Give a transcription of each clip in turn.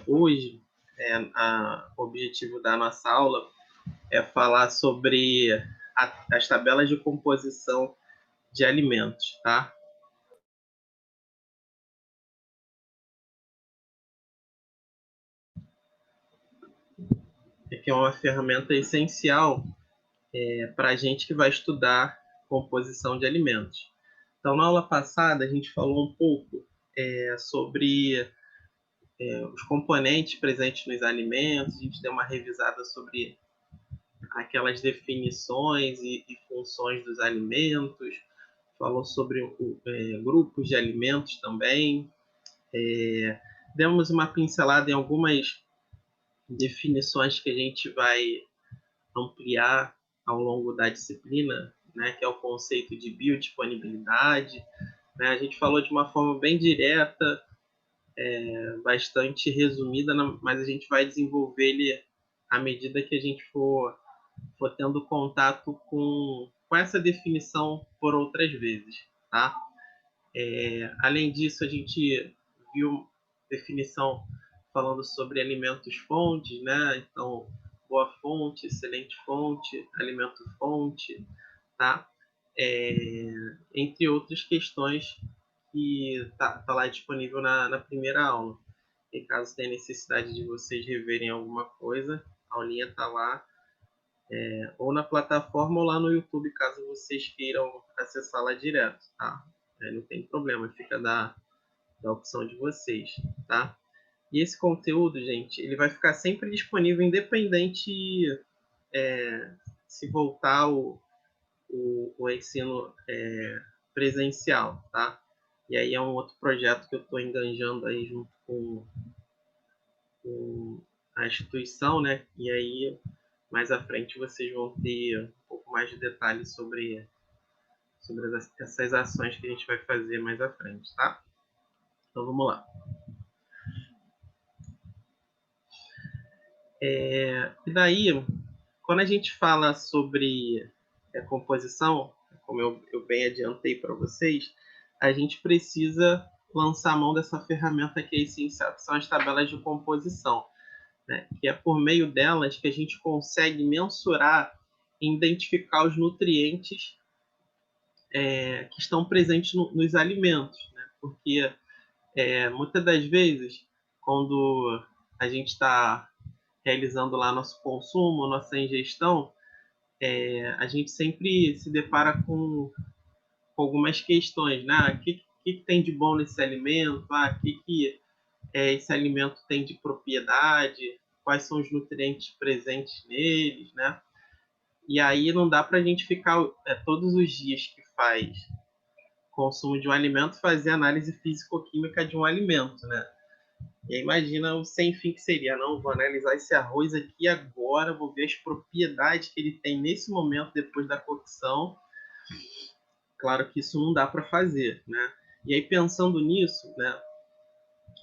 Hoje, o objetivo da nossa aula é falar sobre as tabelas de composição de alimentos, tá? Que é uma ferramenta essencial para a gente que vai estudar composição de alimentos. Então, na aula passada, a gente falou um pouco sobre os componentes presentes nos alimentos, a gente deu uma revisada sobre aquelas definições e funções dos alimentos, falou sobre grupos de alimentos também, demos uma pincelada em algumas definições que a gente vai ampliar ao longo da disciplina, né, que é o conceito de biodisponibilidade. Né? A gente falou de uma forma bem direta, bastante resumida, mas a gente vai desenvolver ele à medida que a gente for tendo contato com essa definição por outras vezes, tá? Além disso, a gente viu definição falando sobre alimentos fontes, né? Então, boa fonte, excelente fonte, alimento fonte, tá? Entre outras questões que tá lá disponível na primeira aula. E caso tenha necessidade de vocês reverem alguma coisa, a aulinha tá lá, ou na plataforma ou lá no YouTube, caso vocês queiram acessá-la direto, tá? Não tem problema, fica da opção de vocês, tá? E esse conteúdo, gente, ele vai ficar sempre disponível, independente se voltar o ensino presencial, tá? E aí é um outro projeto que eu estou enganjando aí junto com a instituição, né? E aí mais à frente vocês vão ter um pouco mais de detalhes sobre essas ações que a gente vai fazer mais à frente, tá? Então vamos lá. E daí, quando a gente fala sobre composição, como eu bem adiantei para vocês, a gente precisa lançar a mão dessa ferramenta que é essencial, que são as tabelas de composição, né? Que é por meio delas que a gente consegue mensurar e identificar os nutrientes que estão presentes nos alimentos, né? Porque muitas das vezes, quando a gente está realizando lá nosso consumo, nossa ingestão, a gente sempre se depara com algumas questões, né? O que tem de bom nesse alimento? O que esse alimento tem de propriedade? Quais são os nutrientes presentes neles, né? E aí não dá para a gente ficar todos os dias que faz consumo de um alimento fazer análise físico-química de um alimento, né? E aí imagina o sem fim que seria, não, vou analisar esse arroz aqui agora, vou ver as propriedades que ele tem nesse momento depois da cocção. Claro que isso não dá para fazer, né? E aí pensando nisso, né,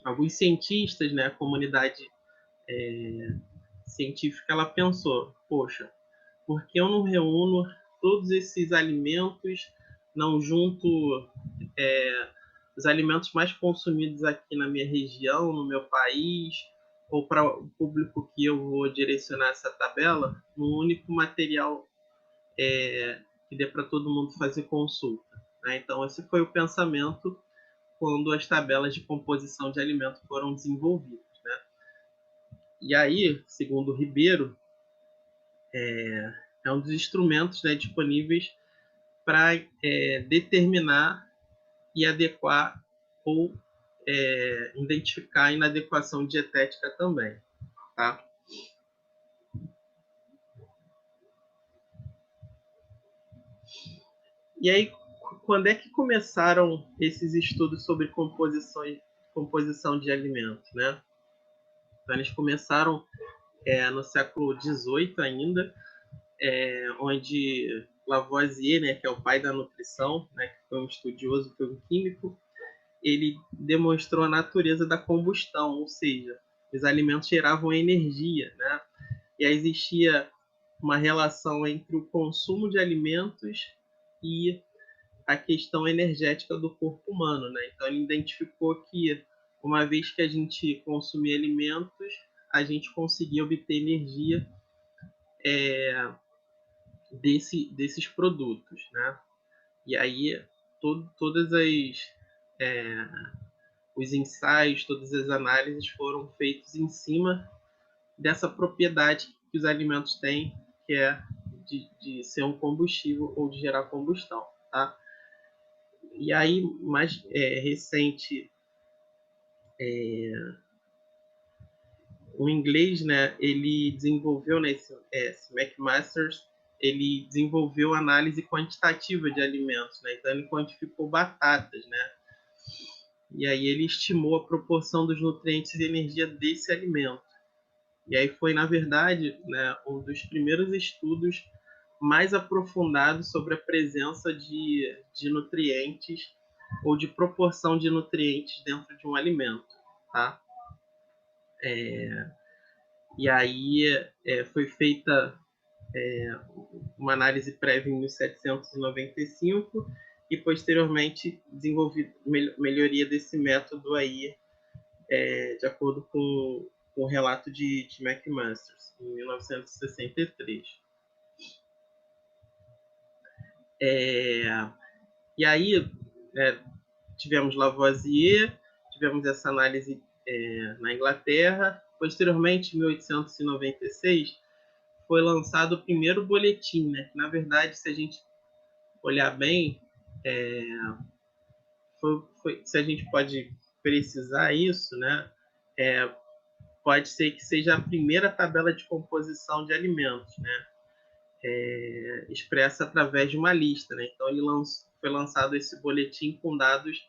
alguns cientistas, né, a comunidade científica, ela pensou, poxa, por que eu não reúno todos esses alimentos, não junto os alimentos mais consumidos aqui na minha região, no meu país, ou para o público que eu vou direcionar essa tabela, num único material que dê para todo mundo fazer consulta, né? Então, esse foi o pensamento quando as tabelas de composição de alimentos foram desenvolvidas, né? E aí, segundo o Ribeiro, é um dos instrumentos, né, disponíveis para determinar e adequar ou identificar a inadequação dietética também, tá? E aí, quando é que começaram esses estudos sobre composição de alimentos, né? Então, eles começaram no século XVIII ainda, onde Lavoisier, né, que é o pai da nutrição, né, que foi um estudioso, foi um químico, ele demonstrou a natureza da combustão, ou seja, os alimentos geravam energia, né? E aí existia uma relação entre o consumo de alimentos e a questão energética do corpo humano, né? Então ele identificou que uma vez que a gente consumia alimentos, a gente conseguia obter energia desses produtos, né? E aí todas os ensaios, todas as análises foram feitos em cima dessa propriedade que os alimentos têm, que é de ser um combustível ou de gerar combustão, tá? E aí, mais recente, o inglês, né, ele desenvolveu, né, esse McMasters, ele desenvolveu análise quantitativa de alimentos, né? Então ele quantificou batatas, né? E aí ele estimou a proporção dos nutrientes e energia desse alimento. E aí foi, na verdade, né, um dos primeiros estudos mais aprofundados sobre a presença de nutrientes ou de proporção de nutrientes dentro de um alimento, tá? E aí foi feita uma análise prévia em 1795 e posteriormente desenvolvida melhoria desse método aí, de acordo com o relato de McMasters, em 1963. E aí tivemos Lavoisier, tivemos essa análise na Inglaterra. Posteriormente, em 1896, foi lançado o primeiro boletim, né? Na verdade, se a gente olhar bem, se a gente pode precisar isso, né? Pode ser que seja a primeira tabela de composição de alimentos, né? Expressa através de uma lista, né? Então foi lançado esse boletim com dados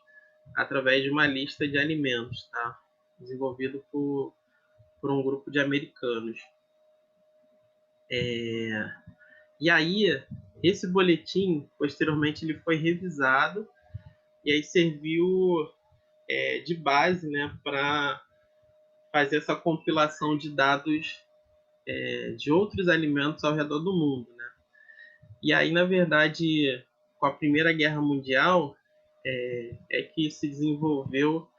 através de uma lista de alimentos, tá? Desenvolvido por um grupo de americanos. E aí, esse boletim, posteriormente, ele foi revisado e aí serviu de base, né, para fazer essa compilação de dados de outros alimentos ao redor do mundo, né? E aí, na verdade, com a Primeira Guerra Mundial, que se desenvolveu,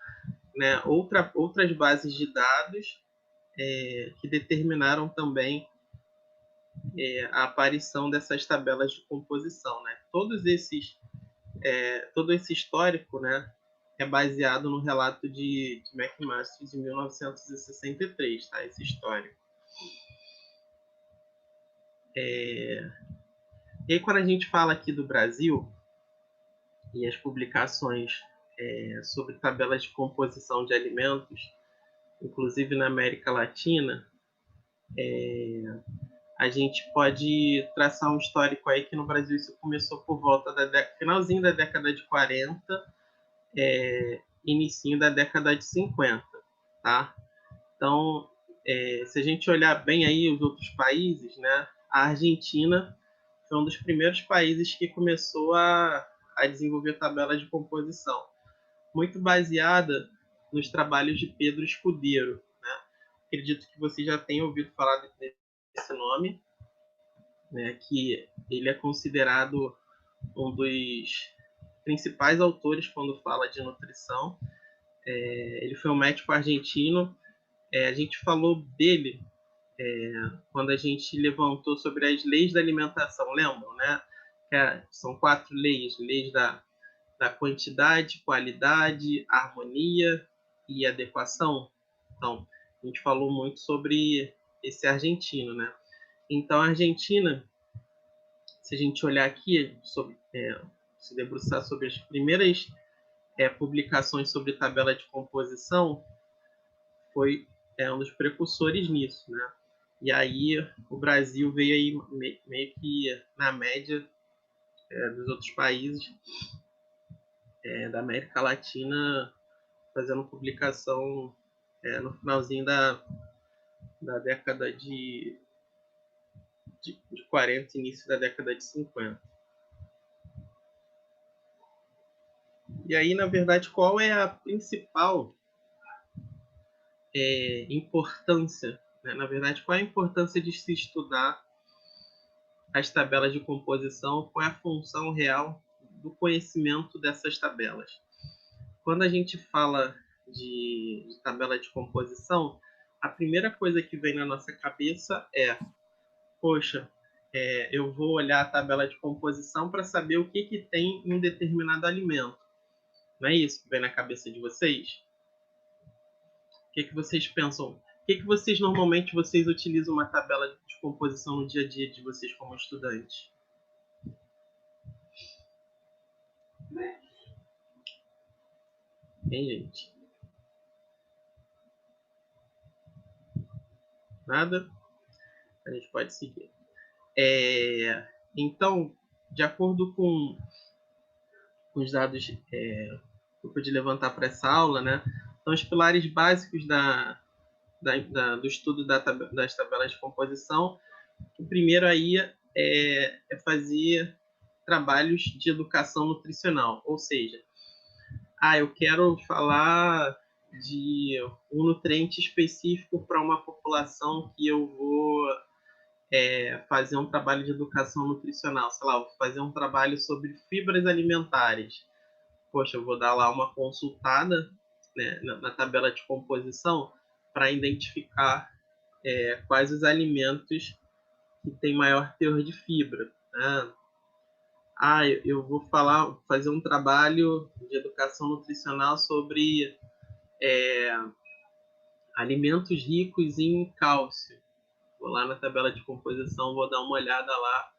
né, outras bases de dados que determinaram também a aparição dessas tabelas de composição, né? Todo esse histórico, né, é baseado no relato de McMaster de 1963, tá? Esse histórico. E aí, quando a gente fala aqui do Brasil e as publicações sobre tabelas de composição de alimentos, inclusive na América Latina, a gente pode traçar um histórico aí que no Brasil isso começou por volta finalzinho da década de 40, inicinho da década de 50, tá? Então, se a gente olhar bem aí os outros países, né, a Argentina foi um dos primeiros países que começou a desenvolver tabelas de composição, muito baseada nos trabalhos de Pedro Escudeiro, né? Acredito que você já tenha ouvido falar desse nome, né, que ele é considerado um dos principais autores quando fala de nutrição. Ele foi um médico argentino. A gente falou dele quando a gente levantou sobre as leis da alimentação, lembram, né? São 4 leis: leis da quantidade, qualidade, harmonia e adequação. Então, a gente falou muito sobre esse argentino, né? Então, a Argentina, se a gente olhar aqui, se debruçar sobre as primeiras publicações sobre tabela de composição, foi um dos precursores nisso, né? E aí o Brasil veio aí meio que na média dos outros países da América Latina, fazendo publicação no finalzinho da década de 40, início da década de 50. E aí, na verdade, qual é a principal importância, né? Na verdade, qual é a importância de se estudar as tabelas de composição? Qual é a função real do conhecimento dessas tabelas? Quando a gente fala de tabela de composição, a primeira coisa que vem na nossa cabeça é: poxa, eu vou olhar a tabela de composição para saber o que tem em um determinado alimento. Não é isso que vem na cabeça de vocês? O que vocês pensam? O que vocês normalmente utilizam uma tabela de composição no dia a dia de vocês como estudantes? Hein, gente? Nada? A gente pode seguir. Então, de acordo com os dados que eu pude levantar para essa aula, né? Então, os pilares básicos do estudo das tabelas de composição, o primeiro aí é fazer trabalhos de educação nutricional, ou seja, eu quero falar de um nutriente específico para uma população que eu vou fazer um trabalho de educação nutricional, sei lá, vou fazer um trabalho sobre fibras alimentares. Poxa, eu vou dar lá uma consultada, né, na tabela de composição para identificar quais os alimentos que têm maior teor de fibra. Né? Eu vou fazer um trabalho de educação nutricional sobre alimentos ricos em cálcio. Vou lá na tabela de composição, vou dar uma olhada lá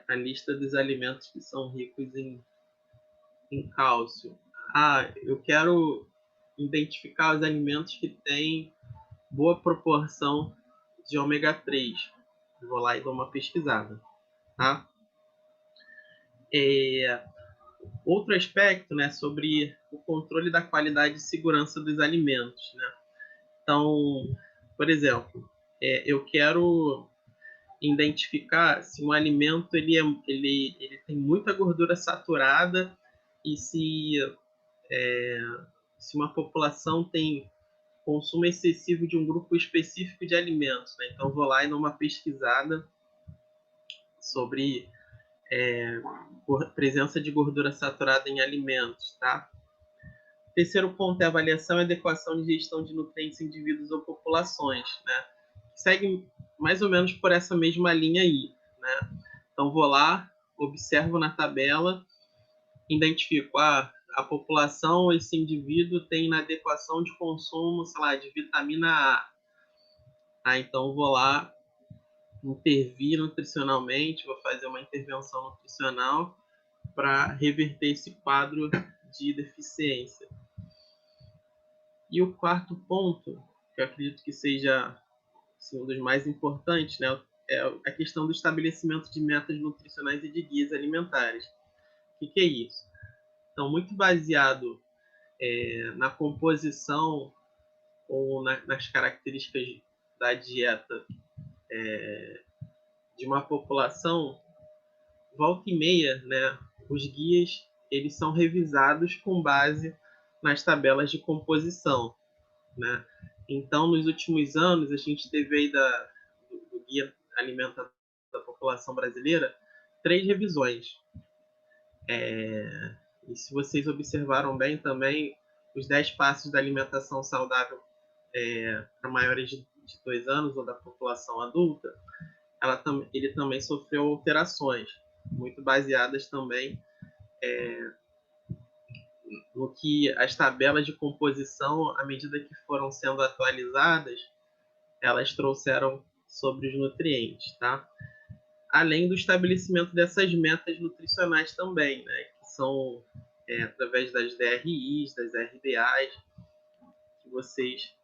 na lista dos alimentos que são ricos em cálcio. Eu quero identificar os alimentos que têm boa proporção de ômega 3. Vou lá e dou uma pesquisada. Tá? Outro aspecto, né, sobre o controle da qualidade e segurança dos alimentos. Né? Então, por exemplo, eu quero identificar se um alimento ele tem muita gordura saturada e se uma população tem consumo excessivo de um grupo específico de alimentos. Né? Então, vou lá e dou uma pesquisada sobre presença de gordura saturada em alimentos. Tá? Terceiro ponto é a avaliação e adequação de gestão de nutrientes em indivíduos ou populações. Né? Segue mais ou menos por essa mesma linha aí. Né? Então, vou lá, observo na tabela, identifico a população, esse indivíduo tem inadequação de consumo, sei lá, de vitamina A. Então, vou lá, intervir nutricionalmente, vou fazer uma intervenção nutricional para reverter esse quadro de deficiência. E o quarto ponto, que eu acredito que seja assim, um dos mais importantes, né, é a questão do estabelecimento de metas nutricionais e de guias alimentares. O que é isso? Então, muito baseado na composição ou nas características da dieta de uma população, volta e meia, né, os guias eles são revisados com base nas tabelas de composição. Né? Então, nos últimos anos, a gente teve aí do Guia Alimentar da População Brasileira 3 revisões. E se vocês observaram bem também, os 10 passos da alimentação saudável para maiores de 2 anos ou da população adulta, ele também sofreu alterações, muito baseadas também no que as tabelas de composição, à medida que foram sendo atualizadas, elas trouxeram sobre os nutrientes, tá? Além do estabelecimento dessas metas nutricionais também, né? Que são através das DRIs, das RDAs, que vocês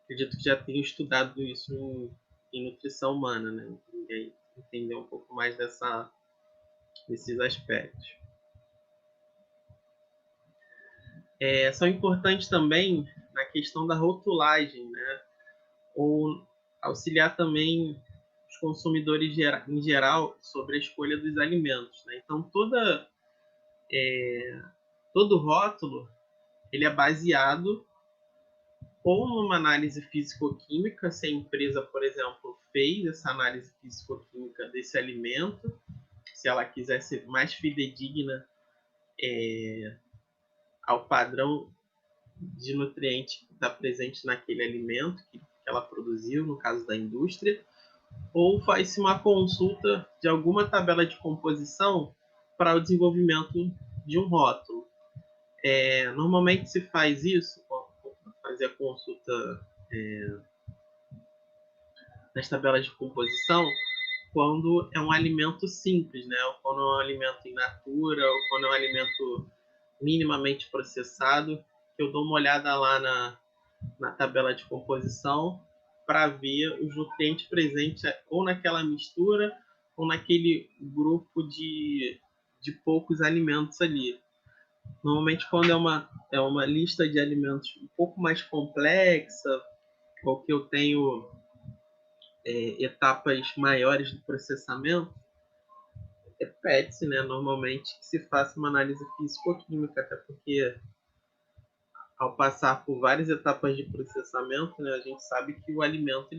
acredito que já tenham estudado isso em nutrição humana, né? E aí entender um pouco mais desses aspectos. São importantes também na questão da rotulagem, né? Ou auxiliar também os consumidores em geral sobre a escolha dos alimentos. Né? Então, todo rótulo ele é baseado ou numa análise físico-química, se a empresa, por exemplo, fez essa análise físico-química desse alimento, se ela quiser ser mais fidedigna ao padrão de nutriente que está presente naquele alimento que ela produziu, no caso da indústria, ou faz-se uma consulta de alguma tabela de composição para o desenvolvimento de um rótulo. Normalmente se faz isso, fazer a consulta nas tabelas de composição, quando é um alimento simples, né? Ou quando é um alimento in natura, ou quando é um alimento minimamente processado, que eu dou uma olhada lá na tabela de composição para ver os nutrientes presentes ou naquela mistura ou naquele grupo de poucos alimentos ali. Normalmente, quando é uma lista de alimentos um pouco mais complexa, ou que eu tenho etapas maiores do processamento, pede-se, né, normalmente, que se faça uma análise físico-química, até porque ao passar por várias etapas de processamento, né, a gente sabe que o alimento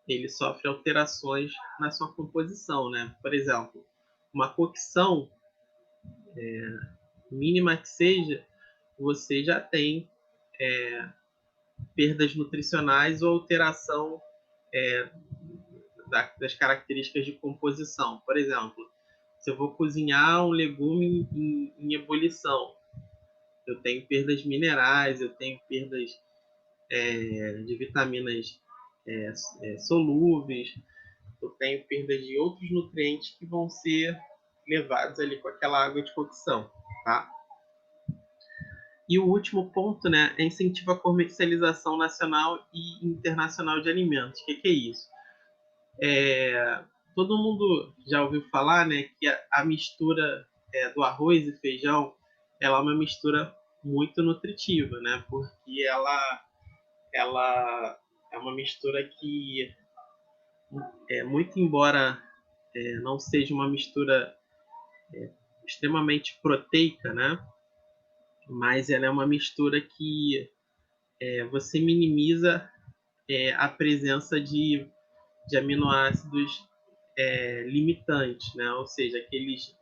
ele sofre alterações na sua composição, né? Por exemplo, uma cocção, mínima que seja, você já tem perdas nutricionais ou alteração das características de composição. Por exemplo, se eu vou cozinhar um legume em ebulição, eu tenho perdas minerais, eu tenho perdas de vitaminas solúveis, eu tenho perdas de outros nutrientes que vão ser levados ali com aquela água de cocção, tá? E o último ponto, né, é incentivo à comercialização nacional e internacional de alimentos. O que é isso? Todo mundo já ouviu falar, né, que a mistura do arroz e feijão, ela é uma mistura muito nutritiva, né, porque ela é uma mistura que, muito embora não seja uma mistura extremamente proteica, né, mas ela é uma mistura que você minimiza a presença de aminoácidos limitantes, né? Ou seja, aqueles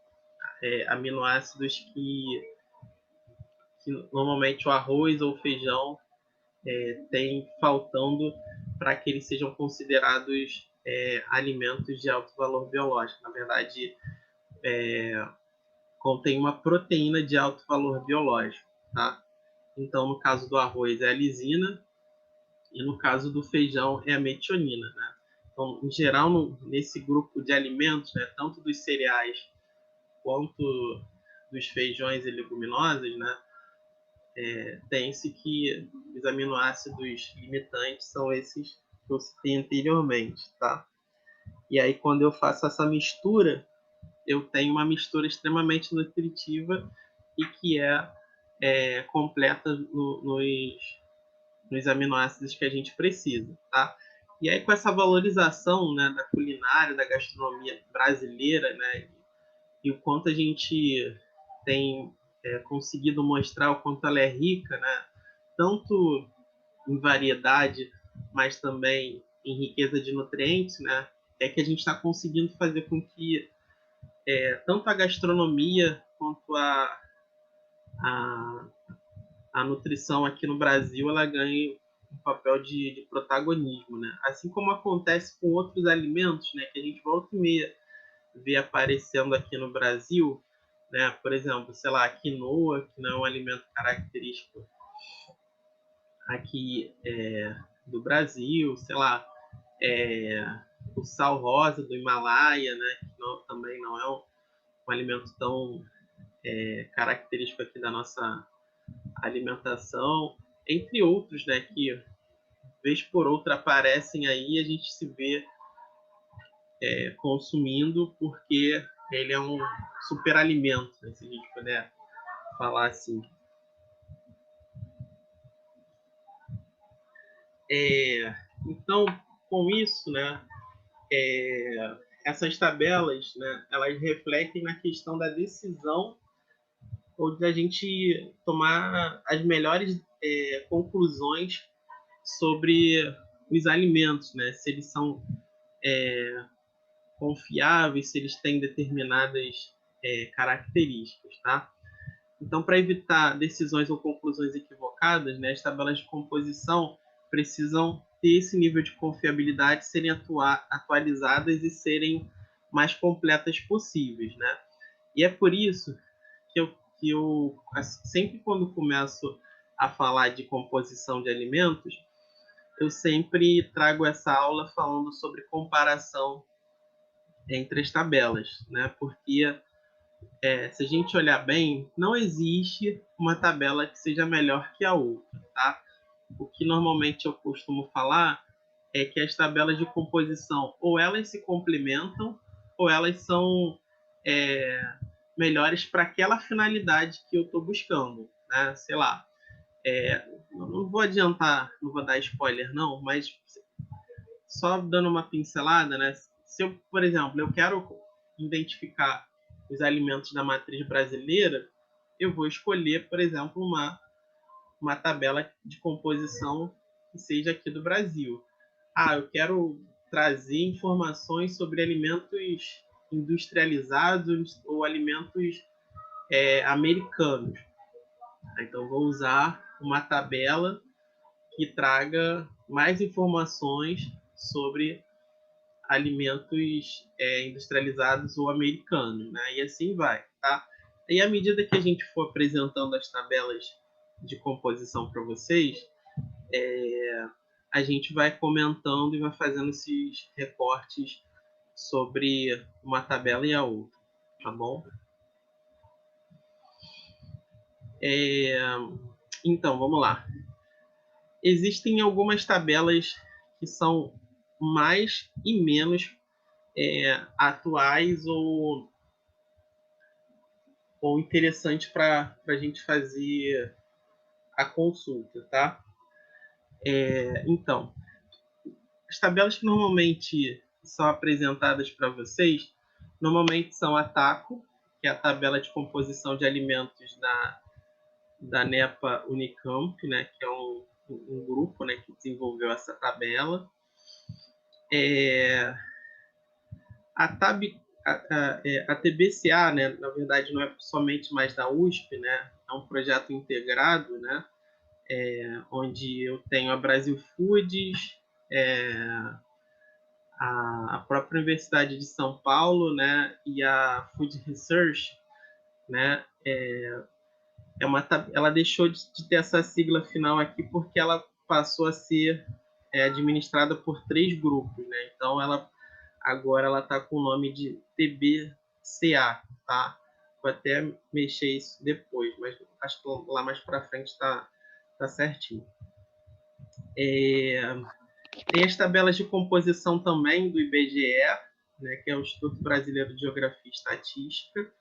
aminoácidos que normalmente o arroz ou o feijão tem faltando para que eles sejam considerados alimentos de alto valor biológico. Na verdade, contém uma proteína de alto valor biológico, tá? Então, no caso do arroz é a lisina e no caso do feijão é a metionina, né? Então, em geral, nesse grupo de alimentos, né, tanto dos cereais quanto dos feijões e leguminosas, né, tem-se que os aminoácidos limitantes são esses que eu citei anteriormente, tá? E aí, quando eu faço essa mistura, eu tenho uma mistura extremamente nutritiva e que completa nos aminoácidos que a gente precisa, tá? E aí, com essa valorização, né, da culinária, da gastronomia brasileira, né, e o quanto a gente tem conseguido mostrar o quanto ela é rica, né, tanto em variedade, mas também em riqueza de nutrientes, né, é que a gente está conseguindo fazer com que tanto a gastronomia quanto a, a nutrição aqui no Brasil ela ganhe um papel de protagonismo, né? Assim como acontece com outros alimentos, né, que a gente volta e meia vê aparecendo aqui no Brasil, né? Por exemplo, sei lá, a quinoa, que não é um alimento característico aqui do Brasil, sei lá, o sal rosa do Himalaia, né? Que também não é um alimento tão característico aqui da nossa alimentação, entre outros, né? Que vez por outra aparecem aí, a gente se vê consumindo porque ele é um superalimento, né, se a gente puder falar assim. Então, com isso, né, essas tabelas, né, elas refletem na questão da decisão ou da gente tomar as melhores conclusões sobre os alimentos, né, se eles são confiáveis, se eles têm determinadas características, tá? Então, para evitar decisões ou conclusões equivocadas, né, as tabelas de composição precisam ter esse nível de confiabilidade, serem atualizadas e serem mais completas possíveis, né? E é por isso que eu sempre quando começo a falar de composição de alimentos, eu sempre trago essa aula falando sobre comparação entre as tabelas, né? Porque se a gente olhar bem, não existe uma tabela que seja melhor que a outra, tá? O que normalmente eu costumo falar é que as tabelas de composição ou elas se complementam ou elas são é, melhores para aquela finalidade que eu estou buscando, né? Sei lá, não vou adiantar, não vou dar spoiler não, mas só dando uma pincelada, né? Se eu, por exemplo, eu quero identificar os alimentos da matriz brasileira, eu vou escolher, por exemplo, uma tabela de composição que seja aqui do Brasil. Eu quero trazer informações sobre alimentos industrializados ou alimentos americanos. Então, vou usar uma tabela que traga mais informações sobre alimentos industrializados ou americanos, né? E assim vai, tá? E à medida que a gente for apresentando as tabelas de composição para vocês, a gente vai comentando e vai fazendo esses recortes sobre uma tabela e a outra, tá bom? Então, vamos lá. Existem algumas tabelas que são mais e menos atuais ou interessantes para a gente fazer a consulta, tá? Então, as tabelas que normalmente são apresentadas para vocês, normalmente são a TACO, que é a tabela de composição de alimentos da NEPA Unicamp, né, que é um grupo, né, que desenvolveu essa tabela. A TBCA, né, na verdade, não é somente mais da USP, né, é um projeto integrado, né, onde eu tenho a Brasil Foods, a própria Universidade de São Paulo, né, e a Food Research, né, ela deixou de ter essa sigla final aqui porque ela passou a ser administrada por 3 grupos, né? Então agora ela está com o nome de TBCA, tá? Vou até mexer isso depois, mas acho que lá mais para frente está certinho. Tem as tabelas de composição também do IBGE, né, que é o Instituto Brasileiro de Geografia e Estatística,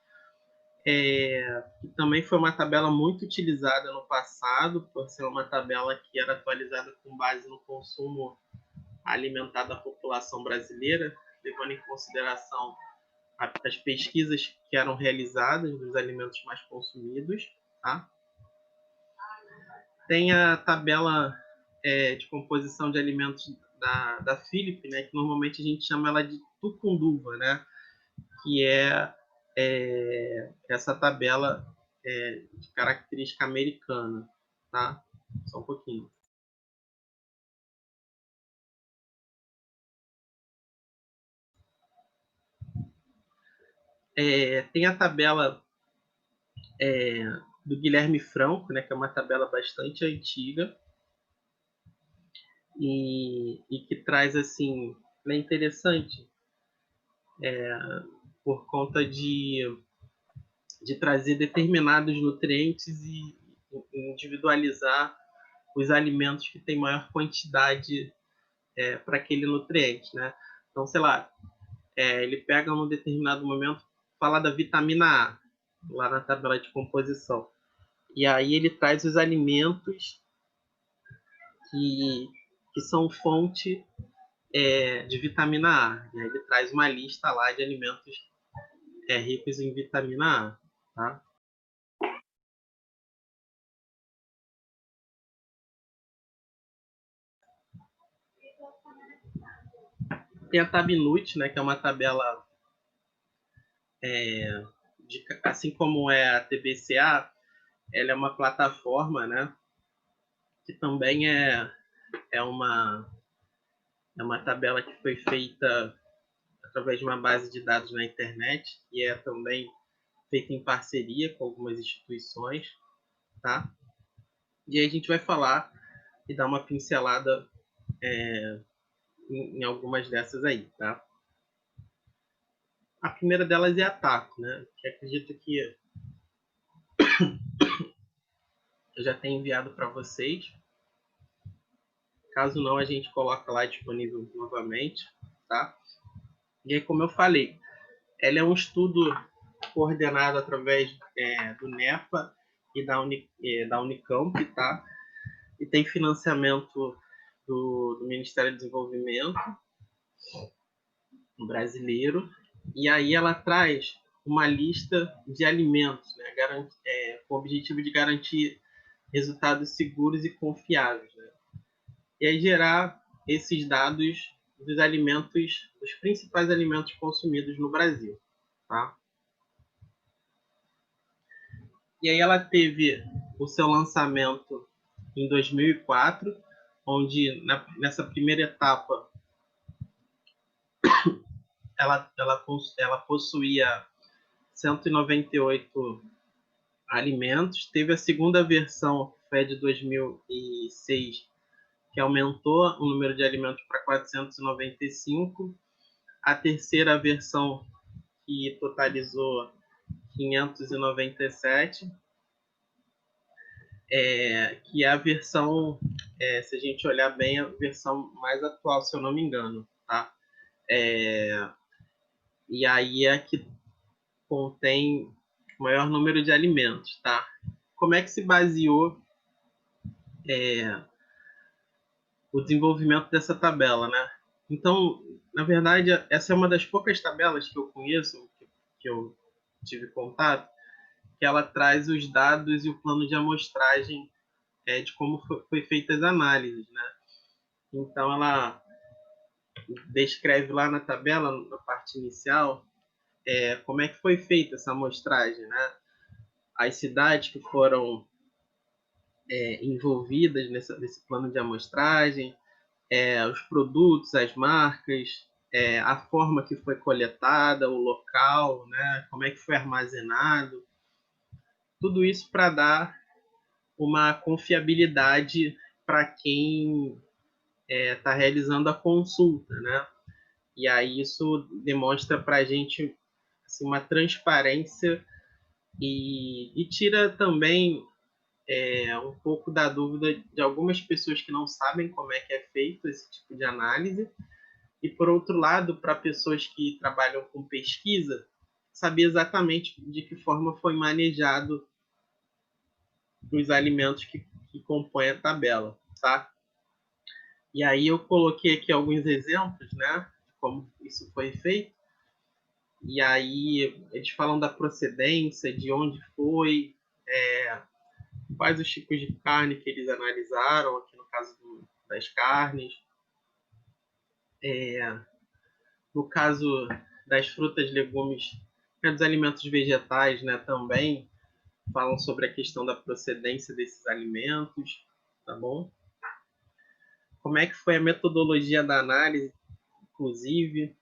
que também foi uma tabela muito utilizada no passado, por ser uma tabela que era atualizada com base no consumo alimentar da população brasileira, levando em consideração as pesquisas que eram realizadas dos alimentos mais consumidos. Tá? Tem a tabela de composição de alimentos da Philip, né, que normalmente a gente chama ela de tucunduva, né, que é essa tabela de característica americana, tá? Só um pouquinho. Tem a tabela do Guilherme Franco, né, que é uma tabela bastante antiga e que traz, assim, é interessante por conta de trazer determinados nutrientes e individualizar os alimentos que têm maior quantidade para aquele nutriente, né? Então, sei lá, ele pega num determinado momento, fala da vitamina A, lá na tabela de composição. E aí ele traz os alimentos que são fonte de vitamina A. E aí ele traz uma lista lá de alimentos ricos em vitamina A. Tá? Tem a Tabinut, né, que é uma tabela, assim como é a TBCA, ela é uma plataforma, né, que também é uma, é uma tabela que foi feita através de uma base de dados na internet e é também feita em parceria com algumas instituições, tá? E aí a gente vai falar e dar uma pincelada em algumas dessas aí, tá? A primeira delas é a TACO, né? Que acredito que eu já tenho enviado para vocês. Caso não, a gente coloca lá disponível novamente, tá? E aí, como eu falei, ela é um estudo coordenado através do NEPA e da Unicamp, tá? E tem financiamento do Ministério do Desenvolvimento brasileiro. E aí ela traz uma lista de alimentos, né? Com o objetivo de garantir resultados seguros e confiáveis, né? E aí gerar esses dados dos alimentos, dos principais alimentos consumidos no Brasil, tá? E aí ela teve o seu lançamento em 2004, onde nessa primeira etapa ela possuía 198 alimentos. Teve a segunda versão, que foi de 2006, que aumentou o número de alimentos para 495. A terceira versão, que totalizou 597, que é a versão, se a gente olhar bem, a versão mais atual, se eu não me engano, tá? E aí é que contém o maior número de alimentos, tá? Como é que se baseou o desenvolvimento dessa tabela, né? Então, na verdade, essa é uma das poucas tabelas que eu conheço, que eu tive contato, que ela traz os dados e o plano de amostragem de como foi feitas as análises, né? Então, ela descreve lá na tabela, na parte inicial, como é que foi feita essa amostragem, né? As cidades que foram envolvidas nesse plano de amostragem, os produtos, as marcas, a forma que foi coletada, o local, né? Como é que foi armazenado, tudo isso para dar uma confiabilidade para quem está realizando a consulta, né? E aí isso demonstra para a gente assim, uma transparência e tira também um pouco da dúvida de algumas pessoas que não sabem como é que é feito esse tipo de análise. E, por outro lado, para pessoas que trabalham com pesquisa, saber exatamente de que forma foi manejado os alimentos que compõem a tabela, tá? E aí eu coloquei aqui alguns exemplos, né, de como isso foi feito. E aí eles falam da procedência, de onde foi, quais os tipos de carne que eles analisaram, aqui no caso das carnes. No caso das frutas, legumes, dos alimentos vegetais, né, também falam sobre a questão da procedência desses alimentos, tá bom? Como é que foi a metodologia da análise, inclusive,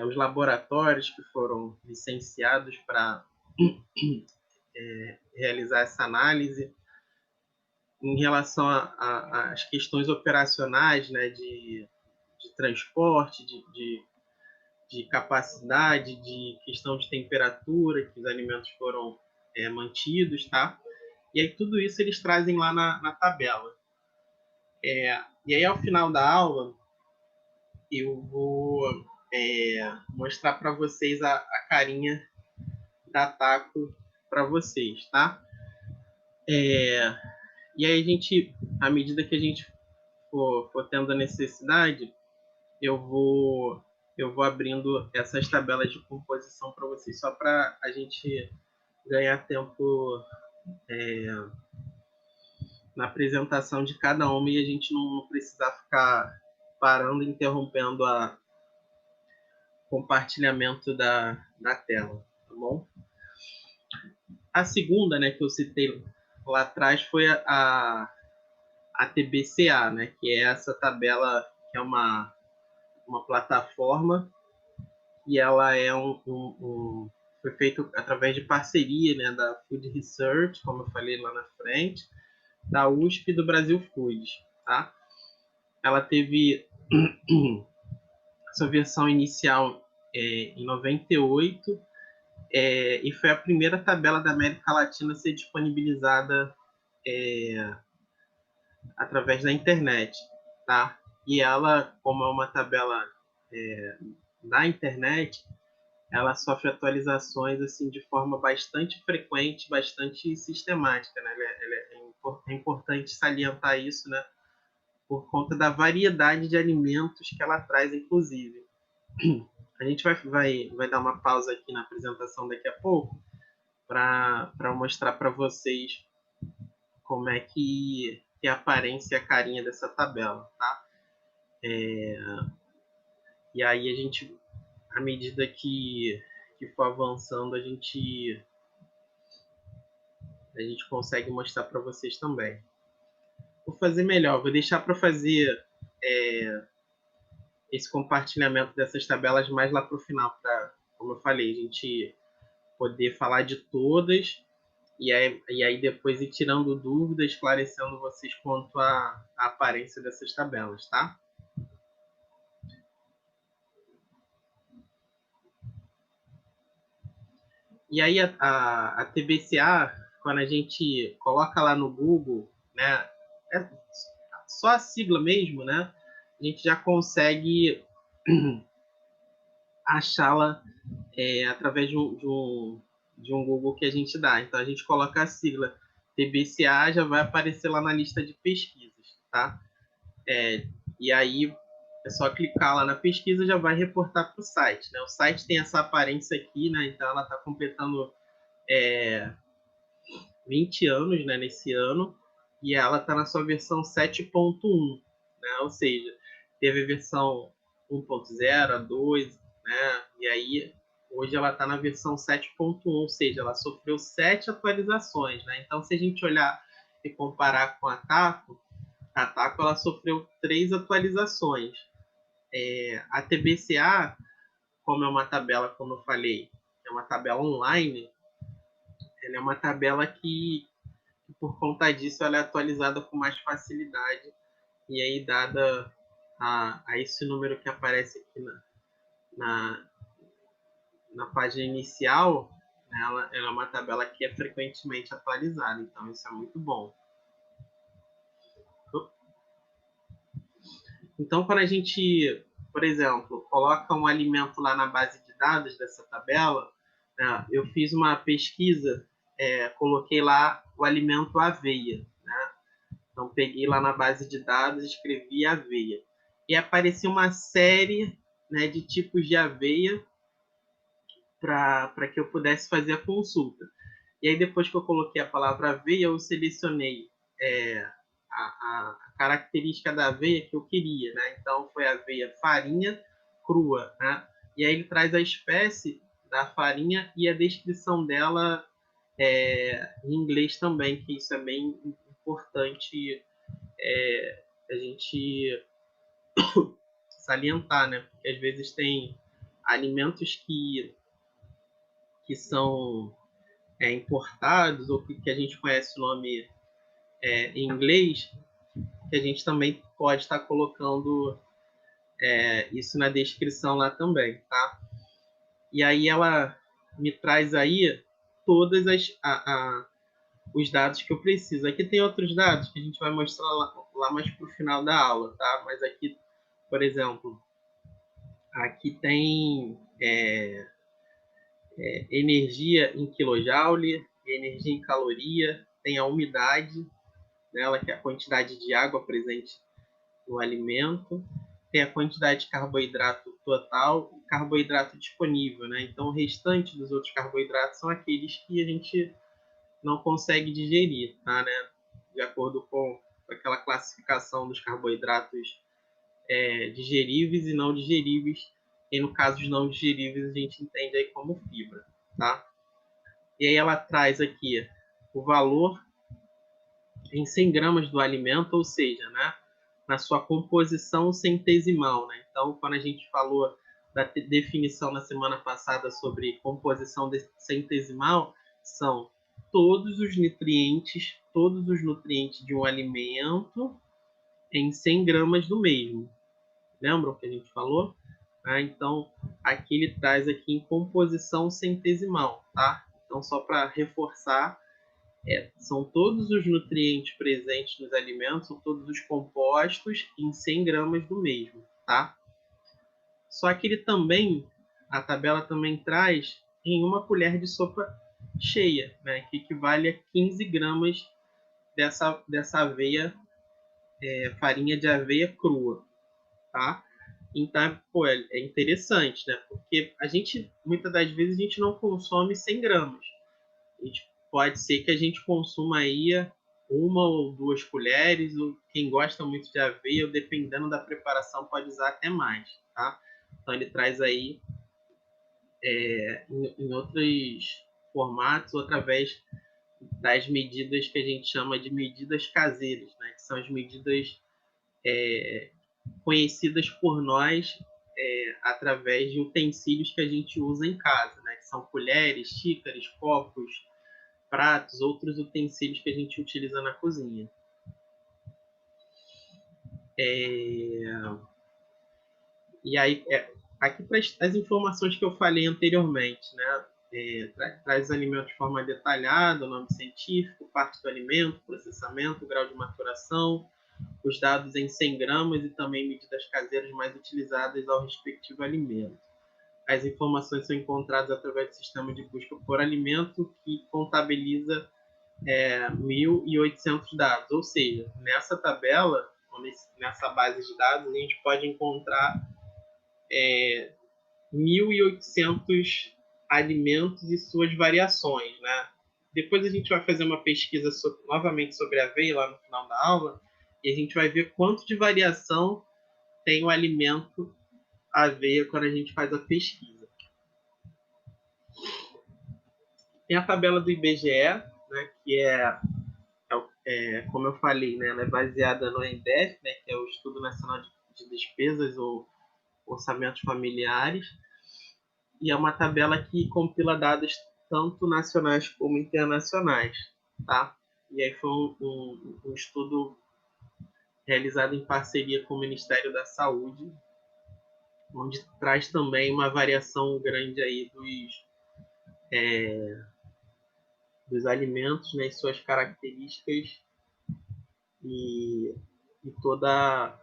os laboratórios que foram licenciados para realizar essa análise, em relação às questões operacionais, né, de transporte, de capacidade, de questão de temperatura, que os alimentos foram mantidos, tá? E aí tudo isso eles trazem lá na tabela. E aí ao final da aula eu vou mostrar para vocês a carinha da Taco para vocês, tá? E aí a gente, à medida que a gente for tendo a necessidade, eu vou eu vou abrindo essas tabelas de composição para vocês, só para a gente ganhar tempo na apresentação de cada uma e a gente não precisar ficar parando e interrompendo o compartilhamento da tela, tá bom? A segunda, né, que eu citei lá atrás foi a TBCA, né, que é essa tabela que é uma plataforma e ela é foi feito através de parceria, né, da Food Research, como eu falei lá na frente, da USP e do Brasil Foods, tá? Ela teve sua versão inicial em 98 e foi a primeira tabela da América Latina a ser disponibilizada através da internet, tá? E ela, como é uma tabela da internet, ela sofre atualizações assim de forma bastante frequente, bastante sistemática, né? É importante salientar isso, né? Por conta da variedade de alimentos que ela traz, inclusive. A gente vai dar uma pausa aqui na apresentação daqui a pouco para mostrar para vocês como é que é a aparência e a carinha dessa tabela, tá? E aí a gente, à medida que for avançando, a gente consegue mostrar para vocês também. Vou fazer melhor, vou deixar para fazer esse compartilhamento dessas tabelas mais lá para o final, para, como eu falei, a gente poder falar de todas e aí depois ir tirando dúvidas, esclarecendo vocês quanto à aparência dessas tabelas, tá? E aí a TBCA, quando a gente coloca lá no Google, né, é só a sigla mesmo, né, a gente já consegue achá-la através de um Google que a gente dá. Então a gente coloca a sigla TBCA, já vai aparecer lá na lista de pesquisas, tá? E aí é só clicar lá na pesquisa, já vai reportar para o site, né? O site tem essa aparência aqui, né? Então ela está completando 20 anos, né, nesse ano, e ela está na sua versão 7.1, né? Ou seja, teve a versão 1.0, a 2, né? E aí hoje ela está na versão 7.1, ou seja, ela sofreu 7 atualizações, né? Então, se a gente olhar e comparar com a Taco ela sofreu 3 atualizações. A TBCA, como é uma tabela, como eu falei, é uma tabela online, ela é uma tabela que por conta disso ela é atualizada com mais facilidade e aí dada a esse número que aparece aqui na, na página inicial, né, ela é uma tabela que é frequentemente atualizada, então isso é muito bom. Então, quando a gente, por exemplo, coloca um alimento lá na base de dados dessa tabela, né, eu fiz uma pesquisa, coloquei lá o alimento aveia, né? Então, peguei lá na base de dados, escrevi aveia. E apareceu uma série, né, de tipos de aveia para que eu pudesse fazer a consulta. E aí, depois que eu coloquei a palavra aveia, eu selecionei a característica da aveia que eu queria, né? Então, foi aveia farinha crua, né? E aí ele traz a espécie da farinha e a descrição dela em inglês também, que isso é bem importante a gente salientar, né? Porque às vezes tem alimentos que são importados ou que a gente conhece o nome em inglês, que a gente também pode estar colocando isso na descrição lá também, tá? E aí ela me traz aí todas os dados que eu preciso. Aqui tem outros dados que a gente vai mostrar lá mais para o final da aula, tá? Mas aqui, por exemplo, aqui tem energia em kilojoule, energia em caloria, tem a umidade nela, que é a quantidade de água presente no alimento, tem a quantidade de carboidrato total e carboidrato disponível, né? Então, o restante dos outros carboidratos são aqueles que a gente não consegue digerir, tá, né? De acordo com aquela classificação dos carboidratos digeríveis e não digeríveis, e no caso dos não digeríveis a gente entende aí como fibra, tá? E aí ela traz aqui o valor em 100 gramas do alimento, ou seja, né, na sua composição centesimal. Né? Então, quando a gente falou da definição na semana passada sobre composição centesimal, são todos os nutrientes de um alimento em 100 gramas do mesmo. Lembram que a gente falou? Então, aqui ele traz aqui em composição centesimal, tá? Então, só para reforçar, são todos os nutrientes presentes nos alimentos, são todos os compostos em 100 gramas do mesmo, tá? Só que a tabela também traz em uma colher de sopa cheia, né? Que equivale a 15 gramas dessa aveia, farinha de aveia crua, tá? Então, pô, é interessante, né? Porque muitas das vezes, a gente não consome 100 gramas. Pode ser que a gente consuma aí uma ou duas colheres, ou quem gosta muito de aveia, dependendo da preparação, pode usar até mais, tá? Então, ele traz aí em outros formatos, ou através das medidas que a gente chama de medidas caseiras, né? Que são as medidas conhecidas por nós através de utensílios que a gente usa em casa, né? Que são colheres, xícaras, copos, pratos, outros utensílios que a gente utiliza na cozinha. E aí, aqui traz as informações que eu falei anteriormente, né? Traz alimentos de forma detalhada, o nome científico, parte do alimento, processamento, grau de maturação, os dados em 100 gramas e também medidas caseiras mais utilizadas ao respectivo alimento. As informações são encontradas através do sistema de busca por alimento, que contabiliza 1.800 dados. Ou seja, nessa tabela, nessa base de dados, a gente pode encontrar 1.800 alimentos e suas variações, né? Depois a gente vai fazer uma pesquisa novamente sobre a aveia lá no final da aula e a gente vai ver quanto de variação tem o alimento aveia quando a gente faz a pesquisa. Tem a tabela do IBGE, né, que como eu falei, né, ela é baseada no ENDEF, né, que é o Estudo Nacional de Despesas ou Orçamentos Familiares, e é uma tabela que compila dados tanto nacionais como internacionais, tá? E aí foi um estudo realizado em parceria com o Ministério da Saúde, onde traz também uma variação grande aí dos alimentos, né, suas características e, e toda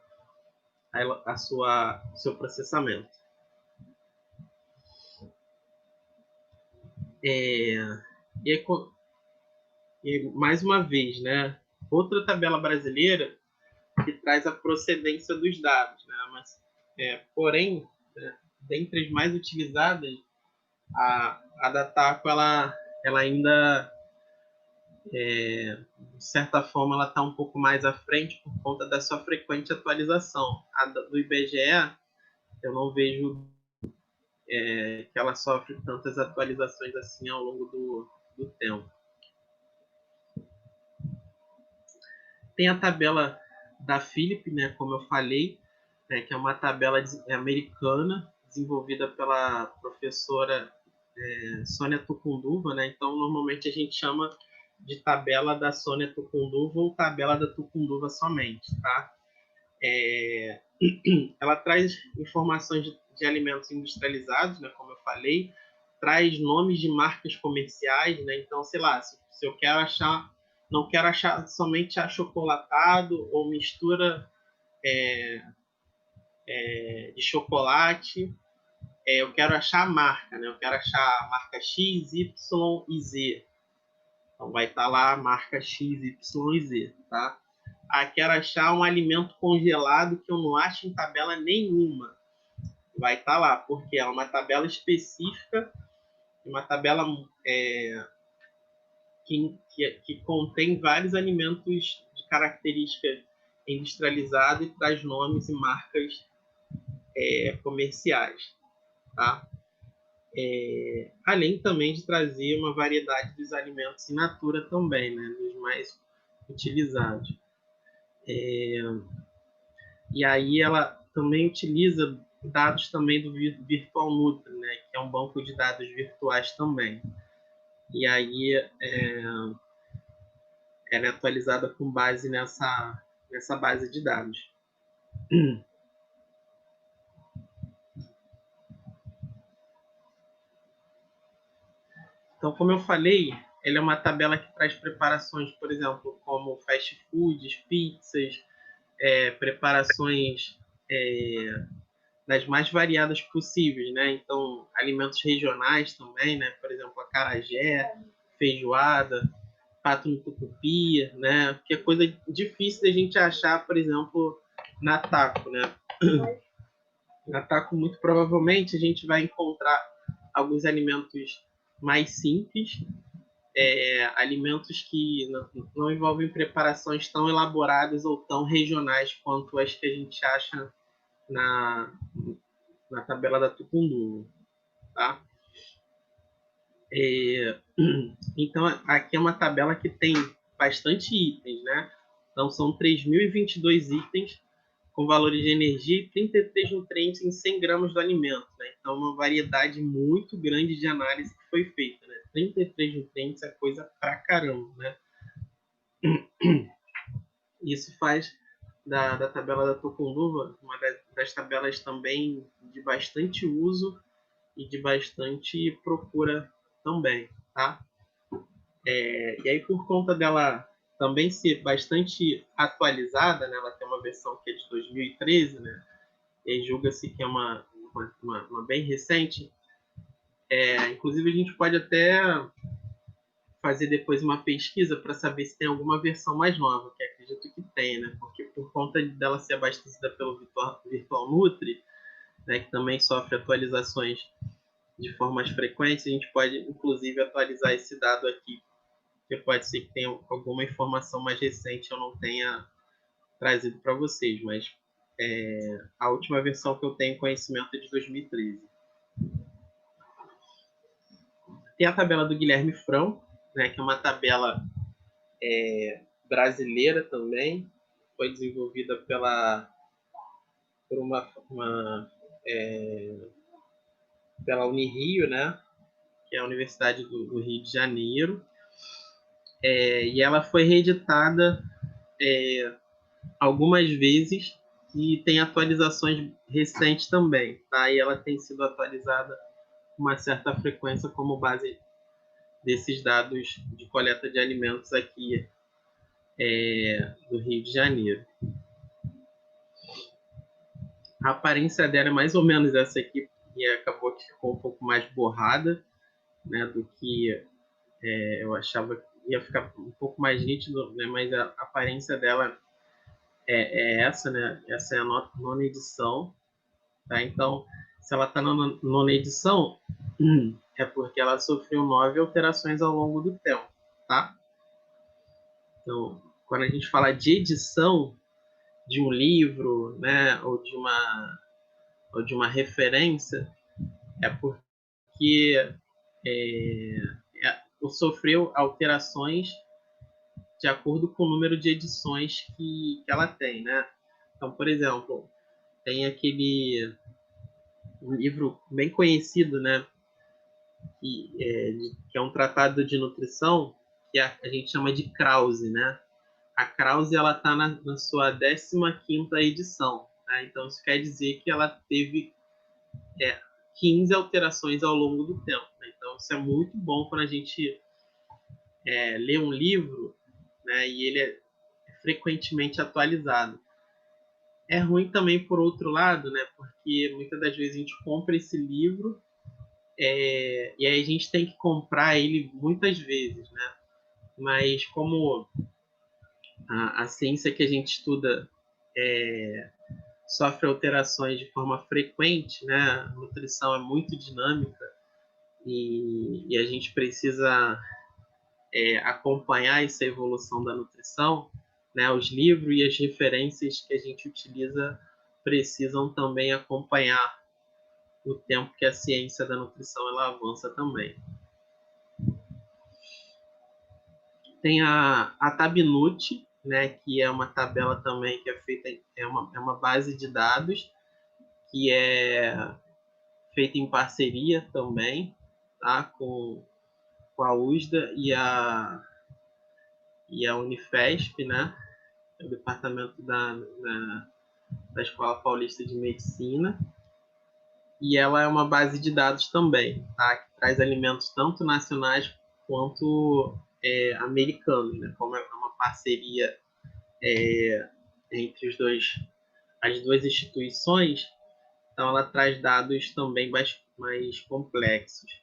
seu processamento. E aí, e mais uma vez, né, outra tabela brasileira que traz a procedência dos dados, né? Mas, porém, né, dentre as mais utilizadas, a Dataco ela ainda, de certa forma, ela está um pouco mais à frente por conta da sua frequente atualização. A do IBGE, eu não vejo que ela sofre tantas atualizações assim ao longo do tempo. Tem a tabela da Philip, né, como eu falei, né, que é uma tabela americana desenvolvida pela professora Sônia Tucunduva, né? Então, normalmente a gente chama de tabela da Sônia Tucunduva ou tabela da Tucunduva somente, tá? Ela traz informações de alimentos industrializados, né, como eu falei, traz nomes de marcas comerciais, né? Então, sei lá, se eu quero achar, não quero achar somente achocolatado ou mistura de chocolate, eu quero achar a marca, né? Eu quero achar a marca X, Y e Z. Então vai estar lá a marca X, Y e Z, tá? Quero achar um alimento congelado que eu não acho em tabela nenhuma. Vai estar lá, porque é uma tabela específica, uma tabela que contém vários alimentos de característica industrializada e traz nomes e marcas comerciais, tá? além também de trazer uma variedade dos alimentos in natura também, né, dos mais utilizados. E aí ela também utiliza dados também do Virtual Nutri, né, que é um banco de dados virtuais também. E aí ela é atualizada com base nessa base de dados. Então, como eu falei, ela é uma tabela que traz preparações, por exemplo, como fast foods, pizzas, preparações das mais variadas possíveis, né? Então, alimentos regionais também, né? Por exemplo, acarajé, feijoada, pato no tucupi, né? Que é coisa difícil da gente achar, por exemplo, na taco, né? Na taco, muito provavelmente, a gente vai encontrar alguns alimentos mais simples, alimentos que não envolvem preparações tão elaboradas ou tão regionais quanto as que a gente acha na, na tabela da Tucundu, tá? Então, aqui é uma tabela que tem bastante itens, né? Então, são 3.022 itens com valores de energia e 33 nutrientes em 100 gramas do alimento, né? Então, uma variedade muito grande de análise que foi feita, né? 33 nutrientes é coisa pra caramba, né? Isso faz da tabela da Tucunduva uma das tabelas também de bastante uso e de bastante procura também, tá? E aí, por conta dela também ser bastante atualizada, né? Ela tem uma versão que é de 2013, né? E julga-se que é uma bem recente. Inclusive, a gente pode até fazer depois uma pesquisa para saber se tem alguma versão mais nova, que acredito que tem, né? Porque por conta dela ser abastecida pelo Virtual Nutri, né, que também sofre atualizações de formas frequentes, a gente pode, inclusive, atualizar esse dado aqui, que pode ser que tenha alguma informação mais recente eu não tenha trazido para vocês, mas a última versão que eu tenho conhecimento é de 2013. Tem a tabela do Guilherme Frão, né, que é uma tabela brasileira também, foi desenvolvida pela Unirio, né, que é a Universidade do Rio de Janeiro, e ela foi reeditada algumas vezes e tem atualizações recentes também, tá? E ela tem sido atualizada com uma certa frequência como base desses dados de coleta de alimentos aqui do Rio de Janeiro. A aparência dela é mais ou menos essa aqui, e acabou que ficou um pouco mais borrada, né, do que eu achava que ia ficar um pouco mais nítido, né, mas a aparência dela é essa, né? Essa é a nona edição, tá? Então, se ela está na nona edição, é porque ela sofreu 9 alterações ao longo do tempo, tá? Então, quando a gente fala de edição de um livro, né, ou de uma referência, é porque sofreu alterações de acordo com o número de edições que ela tem, né? Então, por exemplo, tem um livro bem conhecido, né, que é um tratado de nutrição, que a gente chama de Krause, né? A Krause ela está na sua 15ª edição, né? Então isso quer dizer que ela teve 15 alterações ao longo do tempo, né? Então isso é muito bom quando a gente lê um livro, né, e ele é frequentemente atualizado. É ruim também por outro lado, né, porque muitas das vezes a gente compra esse livro e aí a gente tem que comprar ele muitas vezes, né? Mas como a ciência que a gente estuda sofre alterações de forma frequente, né? A nutrição é muito dinâmica e a gente precisa acompanhar essa evolução da nutrição, né? Os livros e as referências que a gente utiliza precisam também acompanhar o tempo que a ciência da nutrição ela avança também. Tem a Tabinut, né, que é uma tabela também que é feita, é uma base de dados que é feita em parceria também, tá, com a USDA e a Unifesp, né, o departamento da Escola Paulista de Medicina, e ela é uma base de dados também, tá, que traz alimentos tanto nacionais quanto americanos, né, como é uma parceria entre as duas instituições, então ela traz dados também mais complexos.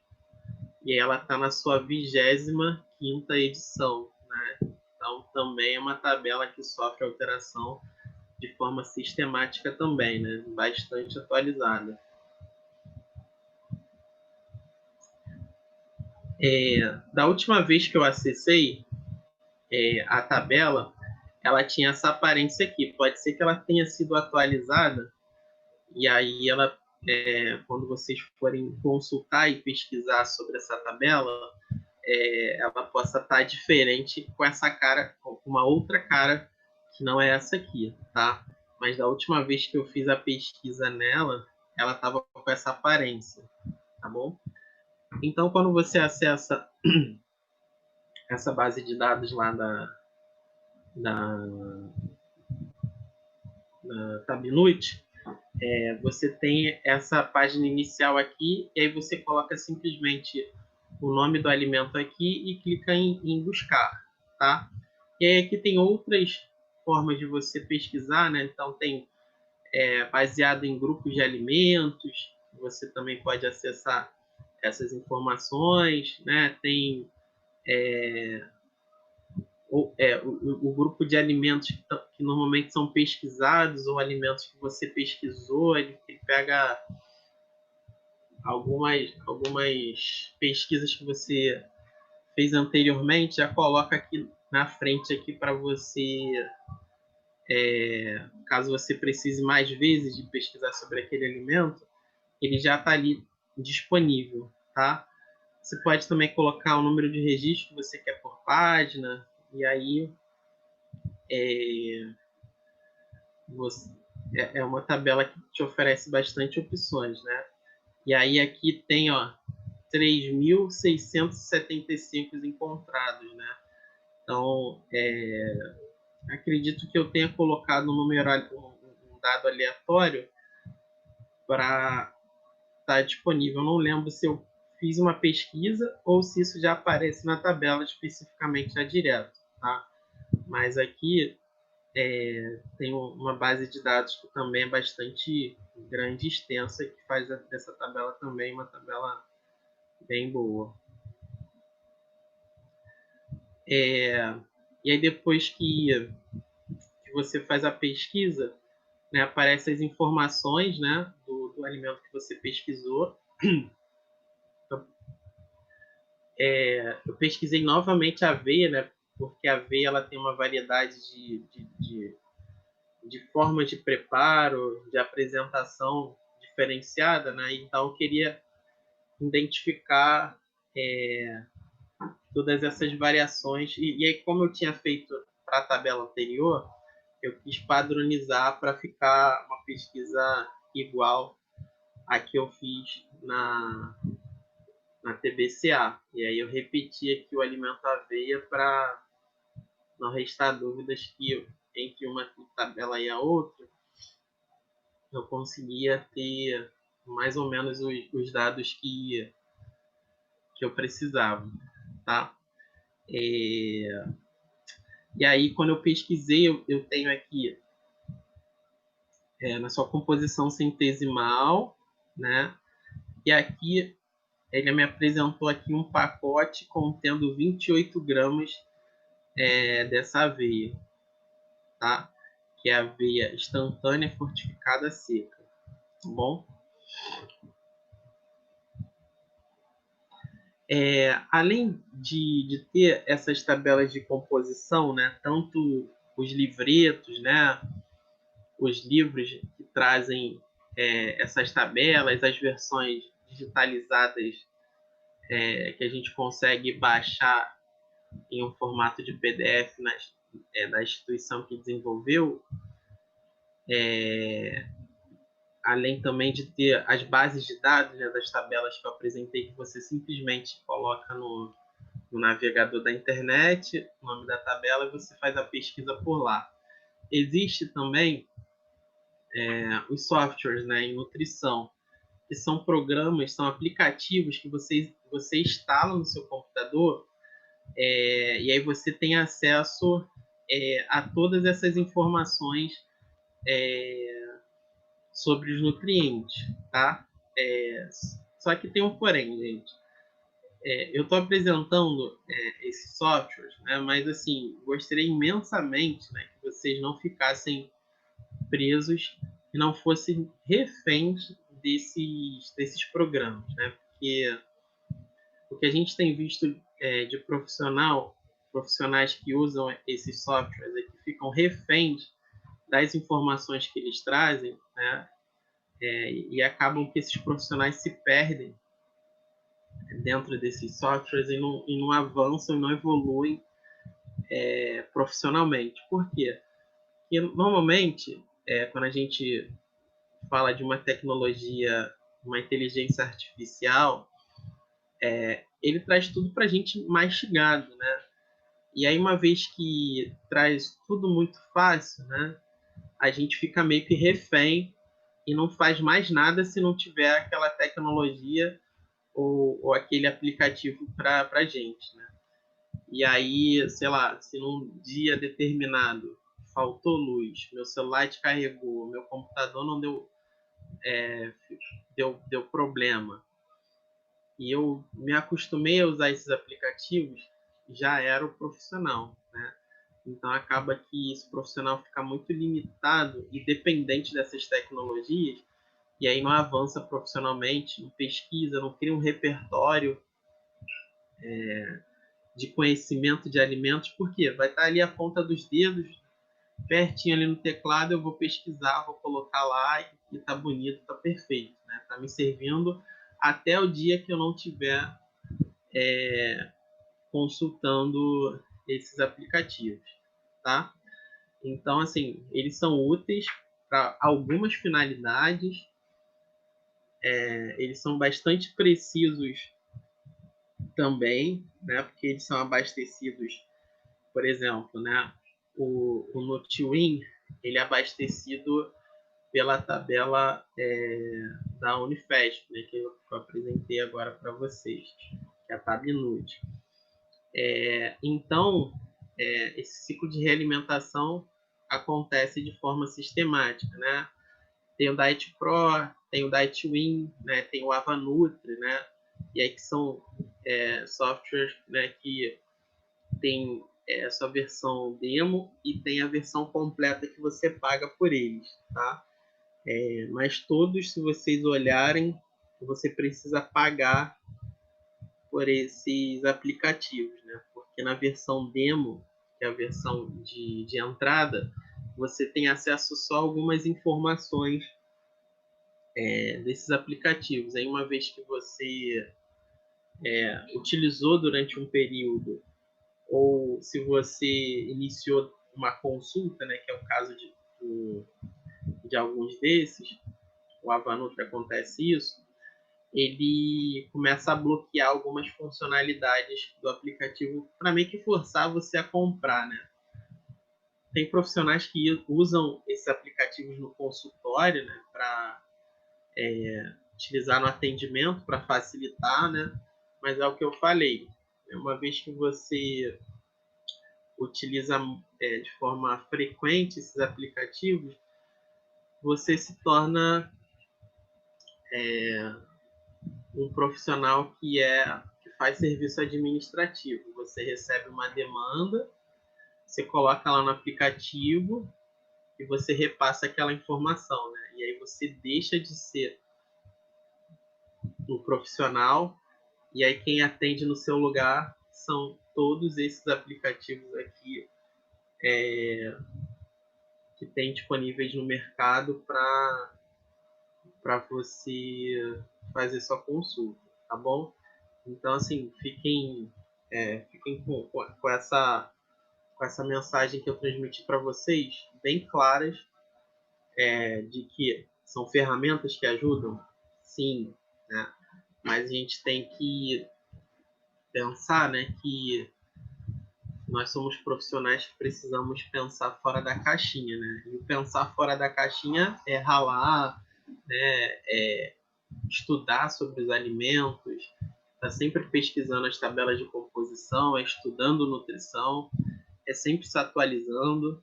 E ela está na sua 25ª edição, né? Então também é uma tabela que sofre alteração de forma sistemática também, né? Bastante atualizada. Da última vez que eu acessei a tabela, ela tinha essa aparência aqui. Pode ser que ela tenha sido atualizada e aí ela, quando vocês forem consultar e pesquisar sobre essa tabela, ela possa estar diferente com essa cara, com uma outra cara que não é essa aqui, tá? Mas da última vez que eu fiz a pesquisa nela, ela estava com essa aparência, tá bom? Então, quando você acessa essa base de dados lá da Tabinut, você tem essa página inicial aqui, e aí você coloca simplesmente o nome do alimento aqui e clica em buscar, tá? E aí aqui tem outras formas de você pesquisar, né? Então tem baseado em grupos de alimentos, você também pode acessar essas informações, né? Tem o grupo de alimentos que normalmente são pesquisados ou alimentos que você pesquisou, ele pega algumas pesquisas que você fez anteriormente, já coloca aqui na frente aqui para você, caso você precise mais vezes de pesquisar sobre aquele alimento, ele já está ali disponível, tá? Você pode também colocar o número de registro que você quer por página, e aí você, é uma tabela que te oferece bastante opções, né? E aí aqui tem, ó, 3.675 encontrados, né? Então, acredito que eu tenha colocado um dado aleatório para estar disponível. Eu não lembro se eu fiz uma pesquisa ou se isso já aparece na tabela especificamente já direto, tá? Mas aqui tem uma base de dados que também é bastante grande e extensa, que faz dessa tabela também uma tabela bem boa. E aí depois que você faz a pesquisa, né, aparecem as informações, né, do alimento que você pesquisou. Eu pesquisei novamente a aveia, né, porque a aveia ela tem uma variedade de formas de preparo, de apresentação diferenciada, né, então eu queria identificar todas essas variações. E aí, como eu tinha feito para a tabela anterior, eu quis padronizar para ficar uma pesquisa igual a que eu fiz na TBCA. E aí eu repeti aqui o alimento aveia para não restar dúvidas que entre uma tabela e a outra eu conseguia ter mais ou menos os dados que eu precisava, tá? E aí, quando eu pesquisei, eu tenho aqui na sua composição centesimal, né? E aqui ele me apresentou aqui um pacote contendo 28 gramas dessa aveia, tá? Que é a aveia instantânea fortificada seca, tá bom? Além de ter essas tabelas de composição, né? Tanto os livretos, né? Os livros que trazem essas tabelas, as versões digitalizadas que a gente consegue baixar em um formato de PDF da instituição que desenvolveu, além também de ter as bases de dados, né, das tabelas que eu apresentei, que você simplesmente coloca no navegador da internet, o nome da tabela, e você faz a pesquisa por lá. Existe também os softwares, né, em nutrição, que são programas, são aplicativos que você instala no seu computador, e aí você tem acesso a todas essas informações sobre os nutrientes, tá? Só que tem um porém, gente. Eu estou apresentando esses softwares, né, mas assim, gostaria imensamente, né, que vocês não ficassem presos e não fossem reféns desses programas, né? Porque o que a gente tem visto de profissionais que usam esses softwares é que ficam reféns das informações que eles trazem, né? E acabam que esses profissionais se perdem dentro desses softwares e não avançam e não evoluem profissionalmente. Por quê? Porque normalmente, quando a gente fala de uma tecnologia, uma inteligência artificial, ele traz tudo para a gente mastigado, né? E aí, uma vez que traz tudo muito fácil, né, a gente fica meio que refém e não faz mais nada se não tiver aquela tecnologia ou aquele aplicativo para a gente, né? E aí, sei lá, se num dia determinado faltou luz, meu celular descarregou, meu computador não deu problema, e eu me acostumei a usar esses aplicativos, já era o profissional, né? Então acaba que esse profissional fica muito limitado e dependente dessas tecnologias, e aí não avança profissionalmente, não pesquisa, não cria um repertório de conhecimento de alimentos, porque vai estar ali a ponta dos dedos, pertinho ali no teclado, eu vou pesquisar, vou colocar lá e tá bonito, tá perfeito, né? Tá me servindo até o dia que eu não tiver consultando esses aplicativos, tá? Então, assim, eles são úteis para algumas finalidades, eles são bastante precisos também, né? Porque eles são abastecidos, por exemplo, né? O NoteWin, ele é abastecido pela tabela da Unifesp, né? Que eu apresentei agora para vocês, que é a TabNud. Então, esse ciclo de realimentação acontece de forma sistemática, né? Tem o Diet Pro, tem o Diet Win, né? Tem o Avanutri, né? E aí que são softwares, né, que tem a sua versão demo e tem a versão completa que você paga por eles, tá? Mas todos, se vocês olharem, você precisa pagar por esses aplicativos, né? Porque na versão demo, que é a versão de entrada, você tem acesso só a algumas informações desses aplicativos. Aí, uma vez que você utilizou durante um período, ou se você iniciou uma consulta, né, que é o caso de alguns desses, o Avanutri acontece isso, ele começa a bloquear algumas funcionalidades do aplicativo para meio que forçar você a comprar, né? Tem profissionais que usam esses aplicativos no consultório, né, para utilizar no atendimento para facilitar, né? Mas é o que eu falei. Uma vez que você utiliza de forma frequente esses aplicativos, você se torna um profissional que faz serviço administrativo. Você recebe uma demanda, você coloca lá no aplicativo e você repassa aquela informação, né? E aí você deixa de ser um profissional e aí quem atende no seu lugar são todos esses aplicativos aqui que tem disponíveis no mercado para você fazer sua consulta, tá bom? Então, assim, fiquem com essa mensagem que eu transmiti para vocês bem claras, de que são ferramentas que ajudam, sim, né? Mas a gente tem que pensar, né, que nós somos profissionais que precisamos pensar fora da caixinha, né? E pensar fora da caixinha é ralar, né? É estudar sobre os alimentos, tá sempre pesquisando as tabelas de composição, é estudando nutrição, é sempre se atualizando.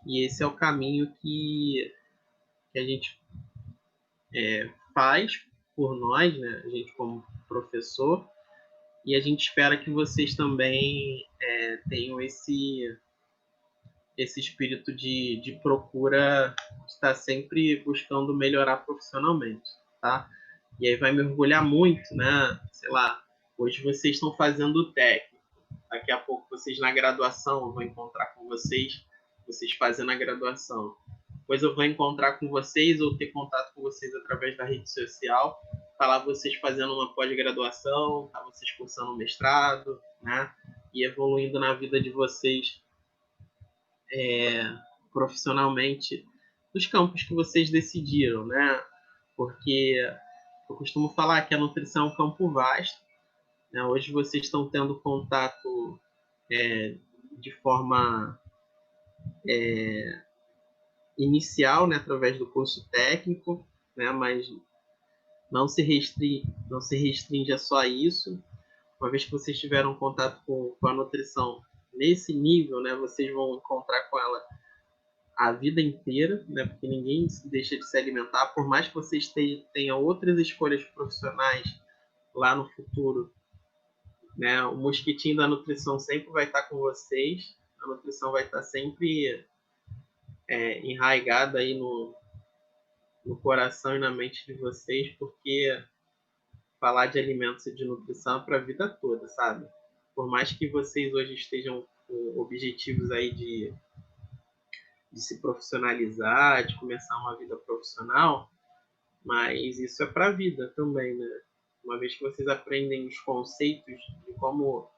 E esse é o caminho que a gente faz por nós, né? A gente como professor, e a gente espera que vocês também tenham esse espírito de procura, de estar sempre buscando melhorar profissionalmente, tá? E aí vai mergulhar muito, né? Sei lá, hoje vocês estão fazendo o técnico, daqui a pouco vocês na graduação, eu vou encontrar com vocês fazendo a graduação. Depois eu vou encontrar com vocês ou ter contato com vocês através da rede social, falar vocês fazendo uma pós-graduação, tá? Vocês cursando um mestrado, né? E evoluindo na vida de vocês profissionalmente nos campos que vocês decidiram, né? Porque eu costumo falar que a nutrição é um campo vasto, né? Hoje vocês estão tendo contato de forma inicial, né, através do curso técnico, né? Mas não se restringe a só isso. Uma vez que vocês tiveram contato com a nutrição nesse nível, né, vocês vão encontrar com ela a vida inteira, né? Porque ninguém deixa de se alimentar, por mais que vocês tenham outras escolhas profissionais lá no futuro, né? O mosquitinho da nutrição sempre vai estar com vocês, a nutrição vai estar sempre enraizada aí no coração e na mente de vocês, porque falar de alimentos e de nutrição é para a vida toda, sabe? Por mais que vocês hoje estejam com objetivos aí de se profissionalizar, de começar uma vida profissional, mas isso é para a vida também, né? Uma vez que vocês aprendem os conceitos de como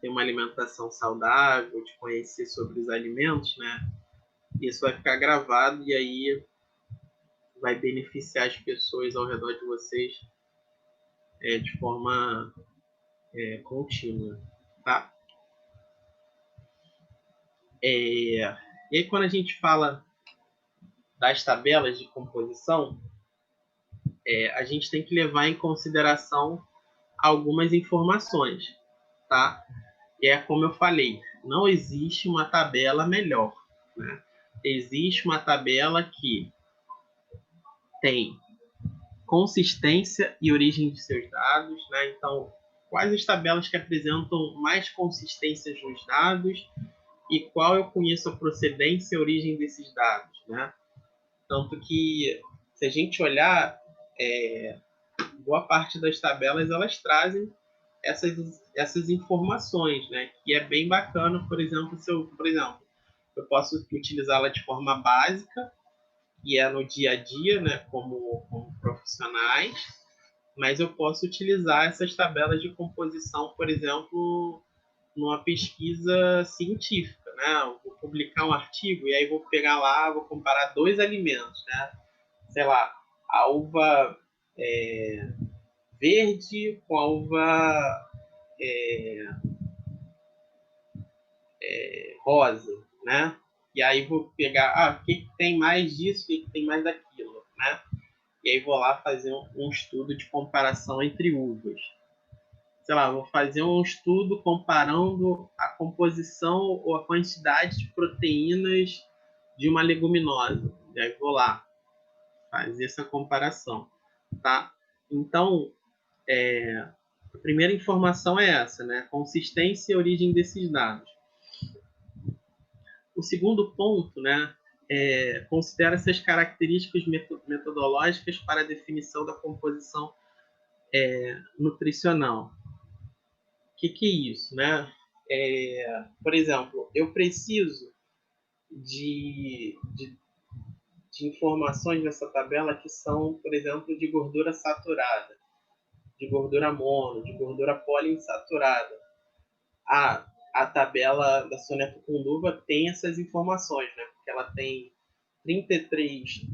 ter uma alimentação saudável, de conhecer sobre os alimentos, né? Isso vai ficar gravado e aí vai beneficiar as pessoas ao redor de vocês de forma contínua, tá? E aí quando a gente fala das tabelas de composição, a gente tem que levar em consideração algumas informações, tá? E é como eu falei, não existe uma tabela melhor, né? Existe uma tabela que tem consistência e origem de seus dados, né? Então, quais as tabelas que apresentam mais consistência nos dados e qual eu conheço a procedência e a origem desses dados, né? Tanto que, se a gente olhar, boa parte das tabelas elas trazem essas informações, né? Que é bem bacana, por exemplo, eu posso utilizá-la de forma básica, que é no dia a dia, né? Como profissionais, mas eu posso utilizar essas tabelas de composição, por exemplo, numa pesquisa científica, né? Eu vou publicar um artigo e aí vou pegar lá, vou comparar dois alimentos, né? Sei lá, a uva verde com a uva rosa, né? E aí vou pegar, o que tem mais disso, o que tem mais daquilo, né? E aí vou lá fazer um estudo de comparação entre uvas. Sei lá, vou fazer um estudo comparando a composição ou a quantidade de proteínas de uma leguminosa. E aí vou lá fazer essa comparação, tá? Então, a primeira informação é essa, né? Consistência e origem desses dados. O segundo ponto, né, considera essas características metodológicas para a definição da composição nutricional. O que é isso, né? Por exemplo, eu preciso de de informações nessa tabela que são, por exemplo, de gordura saturada, de gordura mono, de gordura poliinsaturada. A tabela da Sônia Tucunduva tem essas informações, né? Porque ela tem 33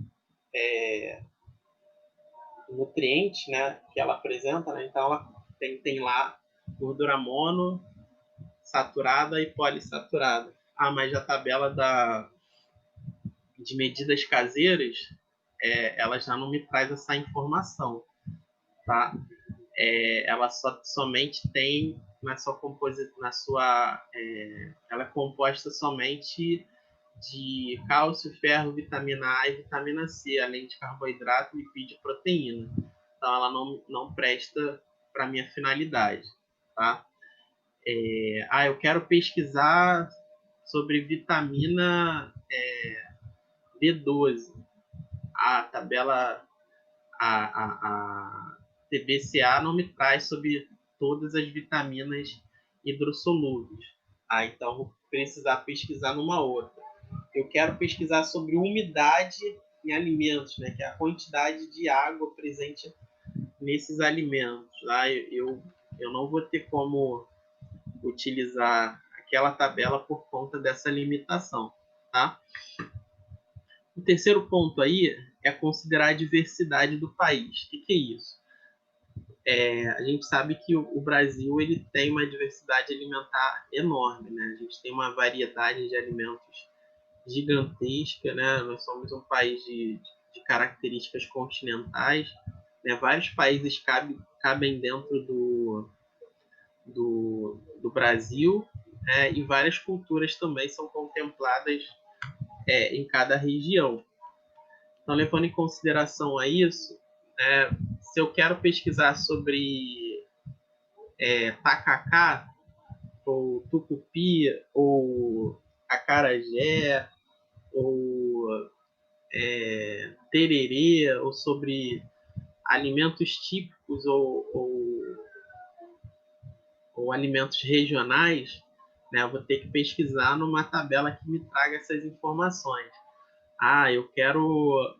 nutrientes, né, que ela apresenta, né? Então ela tem lá gordura mono, saturada e polissaturada. Mas a tabela de medidas caseiras, ela já não me traz essa informação, tá? Ela somente tem ela é composta somente de cálcio, ferro, vitamina A e vitamina C, além de carboidrato, lipídio e proteína. Então ela não presta para minha finalidade, tá? Eu quero pesquisar sobre vitamina B12. A tabela a TBCA não me traz sobre todas as vitaminas hidrossolúveis. Então vou precisar pesquisar numa outra. Eu quero pesquisar sobre umidade em alimentos, né, que é a quantidade de água presente nesses alimentos. Eu não vou ter como utilizar aquela tabela por conta dessa limitação, tá? O terceiro ponto aí é considerar a diversidade do país. O que é isso? A gente sabe que o Brasil ele tem uma diversidade alimentar enorme, né? A gente tem uma variedade de alimentos gigantesca, né? Nós somos um país de características continentais, né? Vários países cabem dentro do Brasil, né? E várias culturas também são contempladas em cada região. Então, levando em consideração a isso, se eu quero pesquisar sobre tacacá, ou tucupi, ou acarajé, ou tererê, ou sobre alimentos típicos ou alimentos regionais, né, eu vou ter que pesquisar numa tabela que me traga essas informações. Eu quero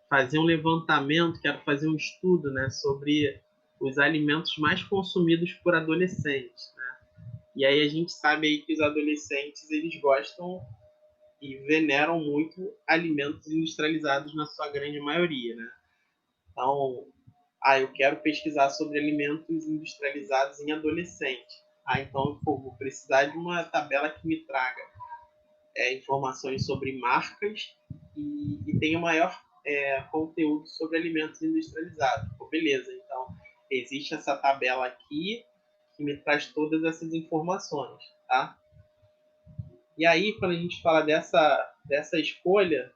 fazer um levantamento, quero fazer um estudo, né, sobre os alimentos mais consumidos por adolescentes, né? E aí a gente sabe aí que os adolescentes eles gostam e veneram muito alimentos industrializados na sua grande maioria, né? Então, eu quero pesquisar sobre alimentos industrializados em adolescente. Então eu vou precisar de uma tabela que me traga informações sobre marcas e tenha maior conteúdo sobre alimentos industrializados. Beleza, então existe essa tabela aqui que me traz todas essas informações, tá? E aí, quando a gente fala dessa escolha,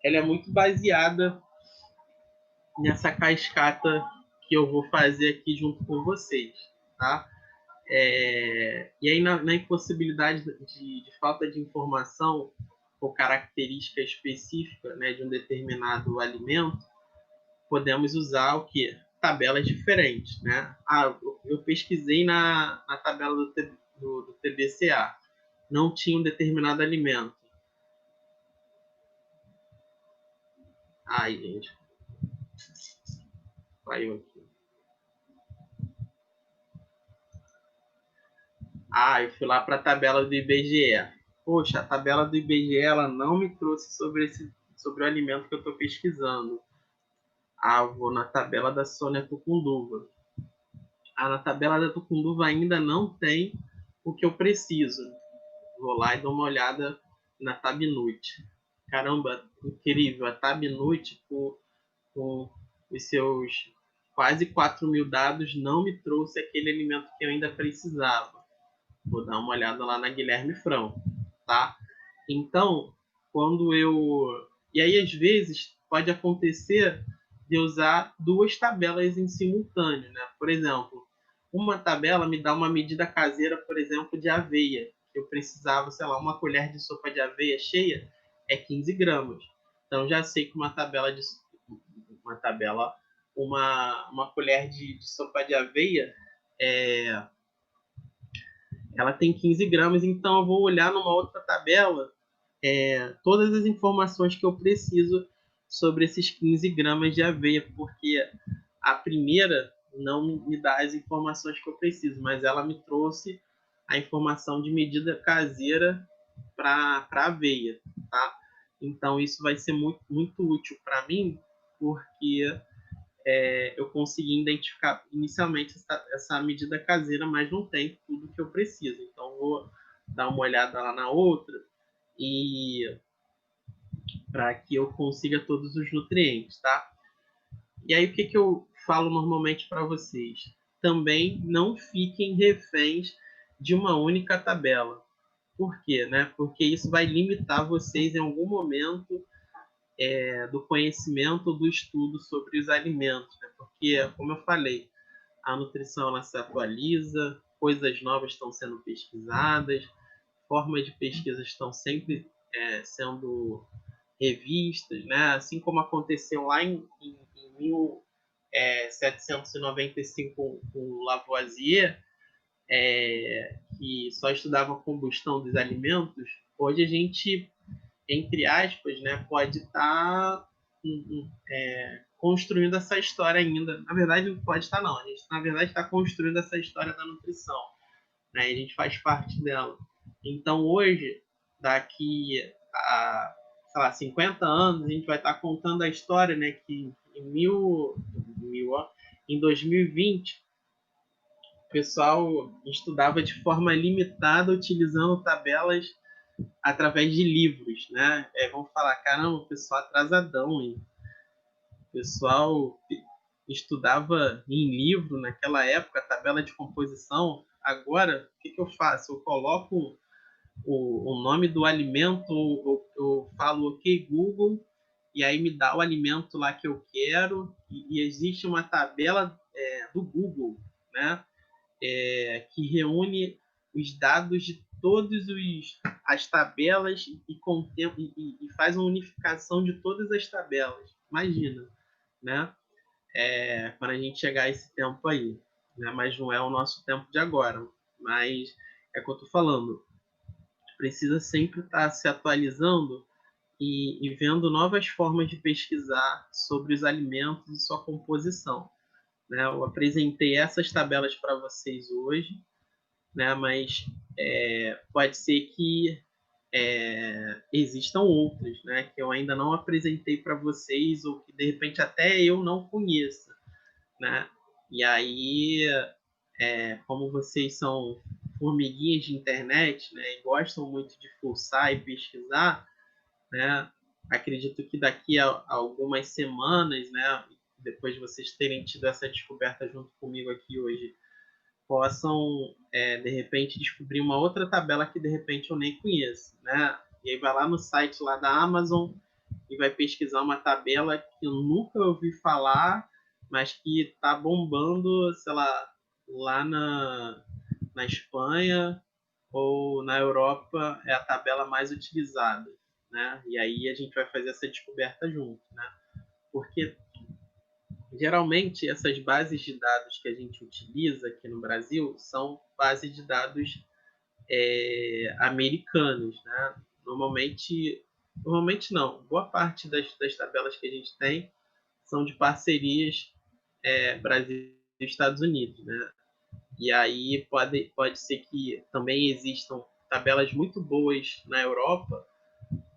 ela é muito baseada nessa cascata que eu vou fazer aqui junto com vocês, tá? E aí, na impossibilidade de falta de informação ou característica específica, né, de um determinado alimento, podemos usar o quê? Tabelas diferentes, né? Eu pesquisei na tabela do TBCA, não tinha um determinado alimento. Gente, caiu aqui. Eu fui lá para a tabela do IBGE. Poxa, a tabela do IBGE ela não me trouxe sobre o alimento que eu estou pesquisando. Vou na tabela da Sônia Tucunduva. Na tabela da Tucunduva ainda não tem o que eu preciso. Vou lá e dou uma olhada na Tabinut. Caramba, incrível. A Tabinut, com os seus quase 4.000 dados, não me trouxe aquele alimento que eu ainda precisava. Vou dar uma olhada lá na Guilherme Frão, tá? Então, E aí, às vezes, pode acontecer de usar duas tabelas em simultâneo, né? Por exemplo, uma tabela me dá uma medida caseira, por exemplo, de aveia. Eu precisava, sei lá, uma colher de sopa de aveia cheia é 15 gramas. Então, já sei que uma colher de sopa de aveia ela tem 15 gramas, então eu vou olhar numa outra tabela todas as informações que eu preciso sobre esses 15 gramas de aveia, porque a primeira não me dá as informações que eu preciso, mas ela me trouxe a informação de medida caseira para aveia, tá? Então isso vai ser muito, muito útil para mim, porque eu consegui identificar inicialmente essa medida caseira, mas não tem tudo que eu preciso. Então vou dar uma olhada lá na outra e para que eu consiga todos os nutrientes, tá? E aí o que eu falo normalmente para vocês? Também não fiquem reféns de uma única tabela. Por quê? Né? Porque isso vai limitar vocês em algum momento do conhecimento, do estudo sobre os alimentos. Né? Porque, como eu falei, a nutrição ela se atualiza, coisas novas estão sendo pesquisadas, formas de pesquisa estão sempre sendo revistas, né? Assim como aconteceu lá em 1795 com Lavoisier, que só estudava a combustão dos alimentos, hoje a gente, entre aspas, né, pode estar construindo essa história ainda. Na verdade, não pode estar, não. A gente, na verdade, está construindo essa história da nutrição. Né? A gente faz parte dela. Então, hoje, daqui a, sei lá, 50 anos, a gente vai estar contando a história, né, que em 2020, o pessoal estudava de forma limitada, utilizando tabelas através de livros, né? Vamos falar, caramba, o pessoal atrasadão, hein? O pessoal estudava em livro naquela época, tabela de composição. Agora, o que eu faço? Eu coloco o nome do alimento, eu falo ok Google, e aí me dá o alimento lá que eu quero, e existe uma tabela do Google, né, que reúne os dados de todas as tabelas e faz uma unificação de todas as tabelas. Imagina, né? Para a gente chegar a esse tempo aí. Né? Mas não é o nosso tempo de agora. Mas é o que eu estou falando. Precisa sempre estar se atualizando e vendo novas formas de pesquisar sobre os alimentos e sua composição. Né? Eu apresentei essas tabelas para vocês hoje, né? Mas pode ser que existam outras, né? Que eu ainda não apresentei para vocês ou que de repente até eu não conheça, né? E aí, como vocês são formiguinhas de internet, né? E gostam muito de fuçar e pesquisar, né? Acredito que daqui a algumas semanas, né? Depois de vocês terem tido essa descoberta junto comigo aqui hoje, possam, de repente, descobrir uma outra tabela que, de repente, eu nem conheço, né? E aí vai lá no site lá da Amazon e vai pesquisar uma tabela que eu nunca ouvi falar, mas que está bombando, sei lá na Espanha ou na Europa é a tabela mais utilizada, né? E aí a gente vai fazer essa descoberta junto, né? Porque geralmente essas bases de dados que a gente utiliza aqui no Brasil são bases de dados americanos, né? Normalmente não, boa parte das tabelas que a gente tem são de parcerias Brasil e Estados Unidos, né? E aí pode ser que também existam tabelas muito boas na Europa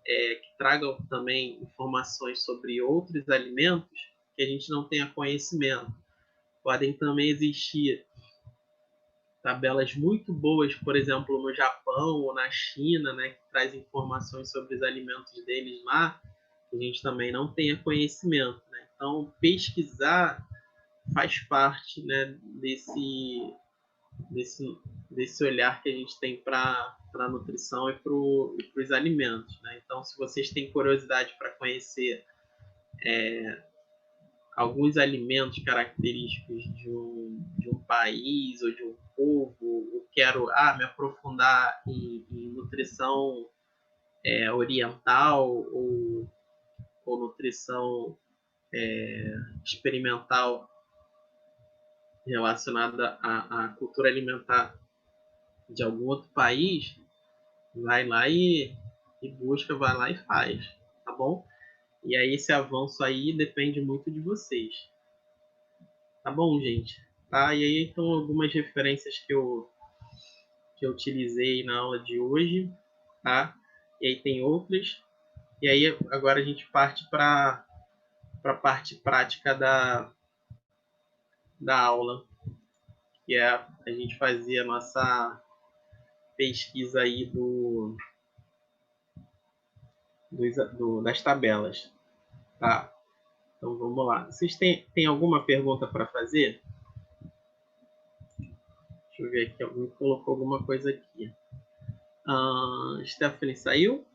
que tragam também informações sobre outros alimentos que a gente não tenha conhecimento. Podem também existir tabelas muito boas, por exemplo, no Japão ou na China, né, que traz informações sobre os alimentos deles lá, que a gente também não tenha conhecimento. Né? Então, pesquisar faz parte, né, desse, desse olhar que a gente tem para a nutrição e para os alimentos. Né? Então, se vocês têm curiosidade para conhecer alguns alimentos característicos de um país ou de um povo, ou quero me aprofundar em nutrição oriental ou nutrição experimental relacionada à cultura alimentar de algum outro país, vai lá e busca, vai lá e faz, tá bom? E aí esse avanço aí depende muito de vocês. Tá bom, gente? Tá? E aí então algumas referências que eu utilizei na aula de hoje, tá? E aí tem outras. E aí agora a gente parte para a parte prática da aula, que é a gente fazer a nossa pesquisa aí das tabelas, tá? Então vamos lá. Vocês têm alguma pergunta para fazer? Deixa eu ver aqui, alguém colocou alguma coisa aqui. Stephanie saiu?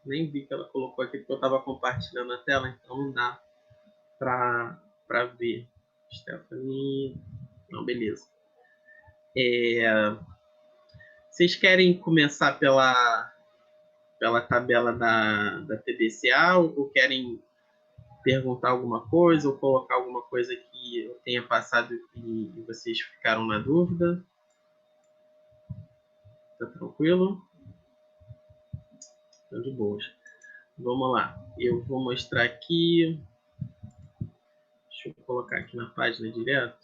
Nem vi que ela colocou aqui porque eu estava compartilhando a tela, então não dá para ver. Stephanie, não, beleza. Vocês querem começar pela tabela da TBCA ou querem perguntar alguma coisa ou colocar alguma coisa que eu tenha passado e vocês ficaram na dúvida? Tá tranquilo? Então, de boas. Vamos lá. Eu vou mostrar aqui. Deixa eu colocar aqui na página direto.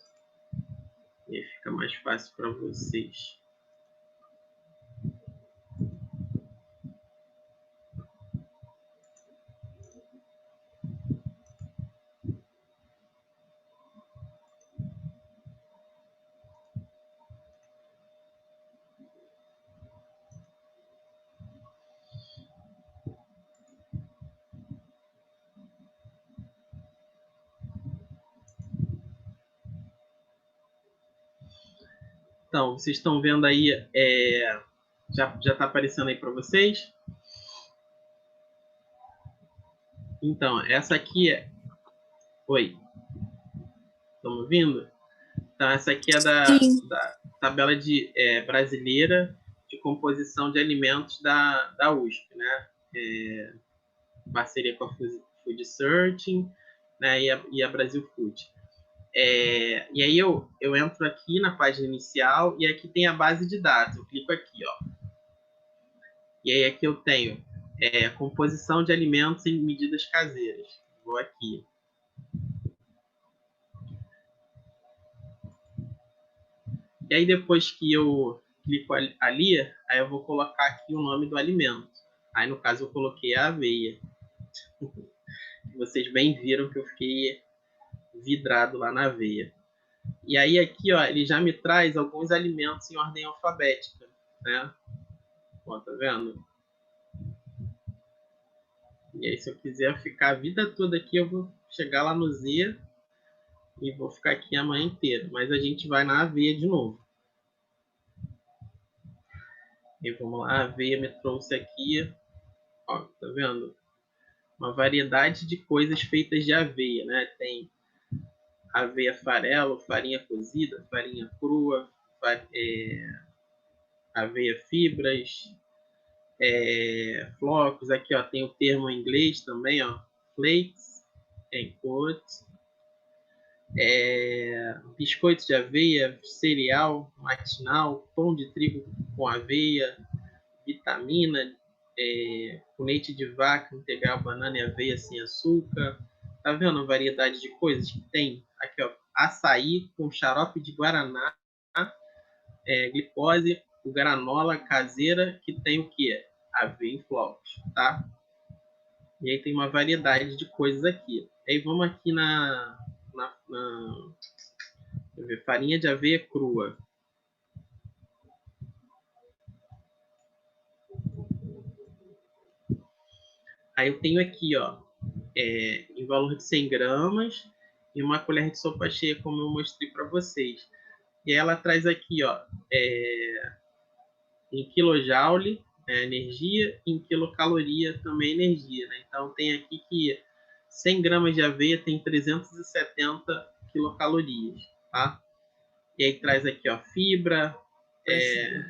E aí fica mais fácil para vocês. Então, vocês estão vendo aí, já está aparecendo aí para vocês? Então, essa aqui é... Oi, estão me ouvindo? Então, essa aqui é da tabela brasileira de composição de alimentos da USP, né? Parceria com a Food Searching, né? E a Brasil Food. E aí eu entro aqui na página inicial e aqui tem a base de dados. Eu clico aqui, ó. E aí aqui eu tenho composição de alimentos em medidas caseiras. Vou aqui. E aí depois que eu clico ali, aí eu vou colocar aqui o nome do alimento. Aí no caso eu coloquei a aveia. Vocês bem viram que eu fiquei vidrado lá na aveia. E aí aqui, ó, ele já me traz alguns alimentos em ordem alfabética, né? Ó, tá vendo? E aí se eu quiser ficar a vida toda aqui, eu vou chegar lá no Z e vou ficar aqui a manhã inteira. Mas a gente vai na aveia de novo. E vamos lá, a aveia me trouxe aqui, ó, tá vendo? Uma variedade de coisas feitas de aveia, né? Tem aveia farelo, farinha cozida, farinha crua, aveia fibras, flocos. Aqui, ó, tem o termo em inglês também, ó, flakes, em quotes. Biscoitos de aveia, cereal matinal, pão de trigo com aveia, vitamina, com leite de vaca integral, banana e aveia sem açúcar. Tá vendo a variedade de coisas que tem? Aqui, ó, açaí com xarope de guaraná, glicose, o granola caseira, que tem o que? Aveia em flocos, tá? E aí tem uma variedade de coisas aqui. Aí vamos aqui deixa eu ver, farinha de aveia crua. Aí eu tenho aqui, ó, em valor de 100 gramas e uma colher de sopa cheia, como eu mostrei para vocês. E ela traz aqui, ó, em kilojoule, energia, em quilocaloria também energia, né? Então tem aqui que 100 gramas de aveia tem 370 quilocalorias, tá? E aí traz aqui, ó, fibra,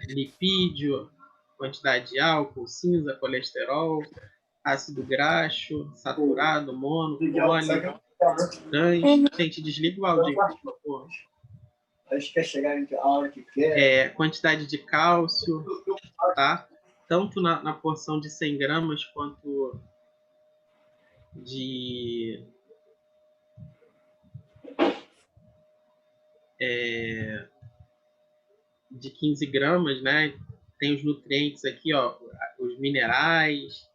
lipídio, quantidade de álcool, cinza, colesterol, ácido graxo, saturado, mono, poli, trans. Gente, desliga o áudio, por favor. Acho que quer chegar a hora que quer. Quantidade de cálcio, tá? tanto na porção de 100 gramas quanto de 15 gramas, né? Tem os nutrientes aqui, ó, os minerais,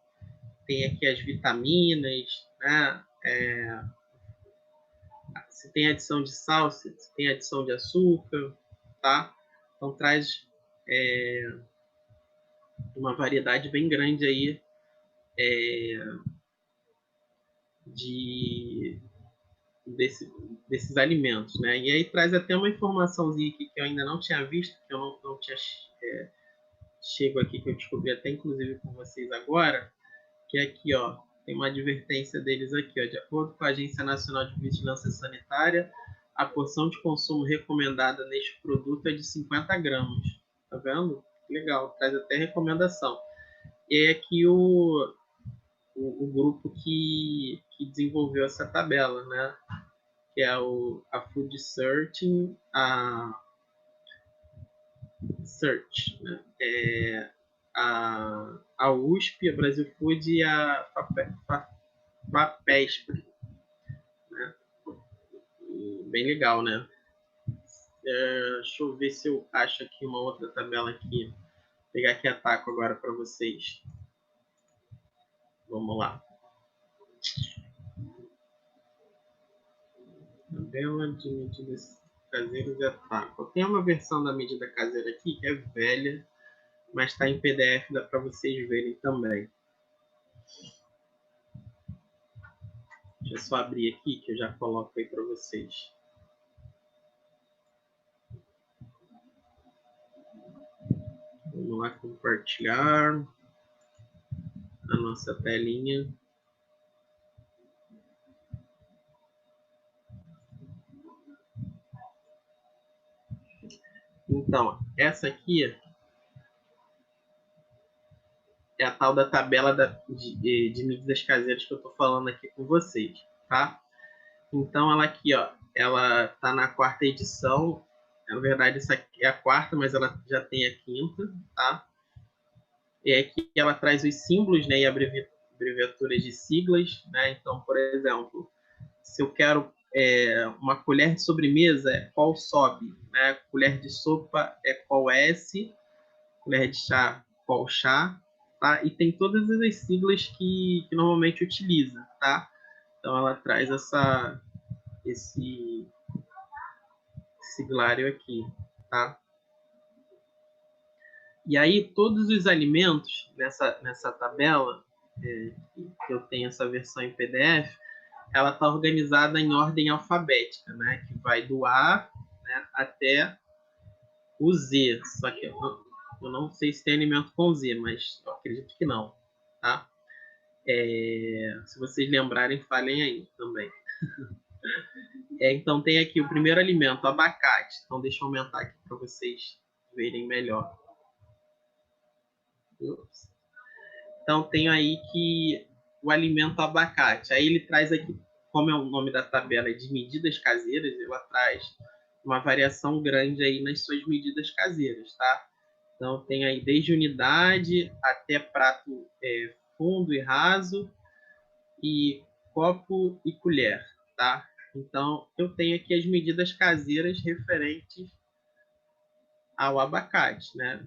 tem aqui as vitaminas, né? Se tem adição de sal, se tem adição de açúcar, tá? Então traz uma variedade bem grande aí desses alimentos, né? E aí traz até uma informaçãozinha aqui que eu ainda não tinha visto, que eu não tinha chego aqui, que eu descobri até inclusive com vocês agora, que é aqui, ó, tem uma advertência deles aqui, ó, de acordo com a Agência Nacional de Vigilância Sanitária, a porção de consumo recomendada neste produto é de 50 gramas. Tá vendo? Legal, traz até recomendação. E é aqui o grupo que desenvolveu essa tabela, né? Que é a Food Searching, Search, né? A USP, a Brasil Food e a FAPESP, né? Bem legal, né? Deixa eu ver se eu acho aqui uma outra tabela aqui. Vou pegar aqui a taco agora para vocês. Vamos lá. Tabela de medidas caseiras e a taco. Tem uma versão da medida caseira aqui que é velha, mas está em PDF, dá para vocês verem também. Deixa eu só abrir aqui que eu já coloco aí para vocês. Vamos lá compartilhar a nossa telinha. Então, essa aqui é a tal da tabela de medidas caseiras que eu estou falando aqui com vocês, tá? Então, ela aqui, ó, ela tá na 4ª edição. Na verdade, essa aqui é a 4ª, mas ela já tem a 5ª, tá? E aqui ela traz os símbolos, né, e abreviaturas de siglas, né? Então, por exemplo, se eu quero uma colher de sobremesa, é qual sobe, né? Colher de sopa é qual S, colher de chá, qual chá, tá? E tem todas as siglas que normalmente utiliza, tá? Então ela traz esse siglário aqui, tá? E aí todos os alimentos nessa tabela, que eu tenho essa versão em PDF, ela está organizada em ordem alfabética, né? Que vai do A, né, até o Z. Só que eu não sei se tem alimento com Z, mas eu acredito que não, tá? Se vocês lembrarem, falem aí também. Então tem aqui o primeiro alimento, abacate. Então deixa eu aumentar aqui para vocês verem melhor. Então tem aí que o alimento abacate. Aí ele traz aqui, como é o nome da tabela de medidas caseiras, ela traz uma variação grande aí nas suas medidas caseiras, tá? Então tem aí desde unidade até prato fundo e raso e copo e colher, tá? Então eu tenho aqui as medidas caseiras referentes ao abacate, né?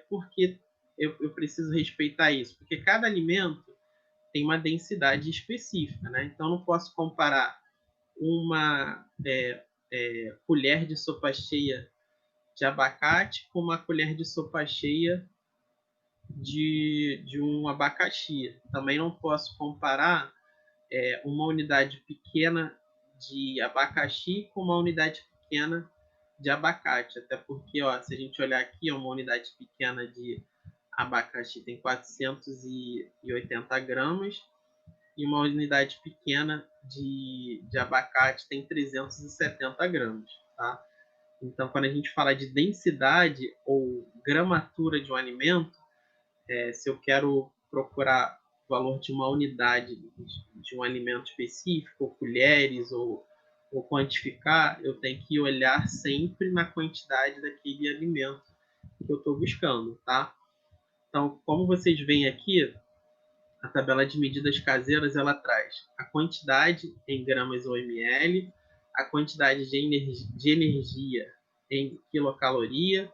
Por que eu preciso respeitar isso? Porque cada alimento tem uma densidade específica, né? Então não posso comparar uma colher de sopa cheia de abacate com uma colher de sopa cheia de um abacaxi. Também não posso comparar uma unidade pequena de abacaxi com uma unidade pequena de abacate. Até porque, ó, se a gente olhar aqui, uma unidade pequena de abacaxi tem 480 gramas e uma unidade pequena de abacate tem 370 gramas, tá? Então, quando a gente fala de densidade ou gramatura de um alimento, se eu quero procurar o valor de uma unidade de um alimento específico, ou colheres, ou quantificar, eu tenho que olhar sempre na quantidade daquele alimento que eu estou buscando, tá? Então, como vocês veem aqui, a tabela de medidas caseiras ela traz a quantidade em gramas ou ml, a quantidade de energia em quilocaloria,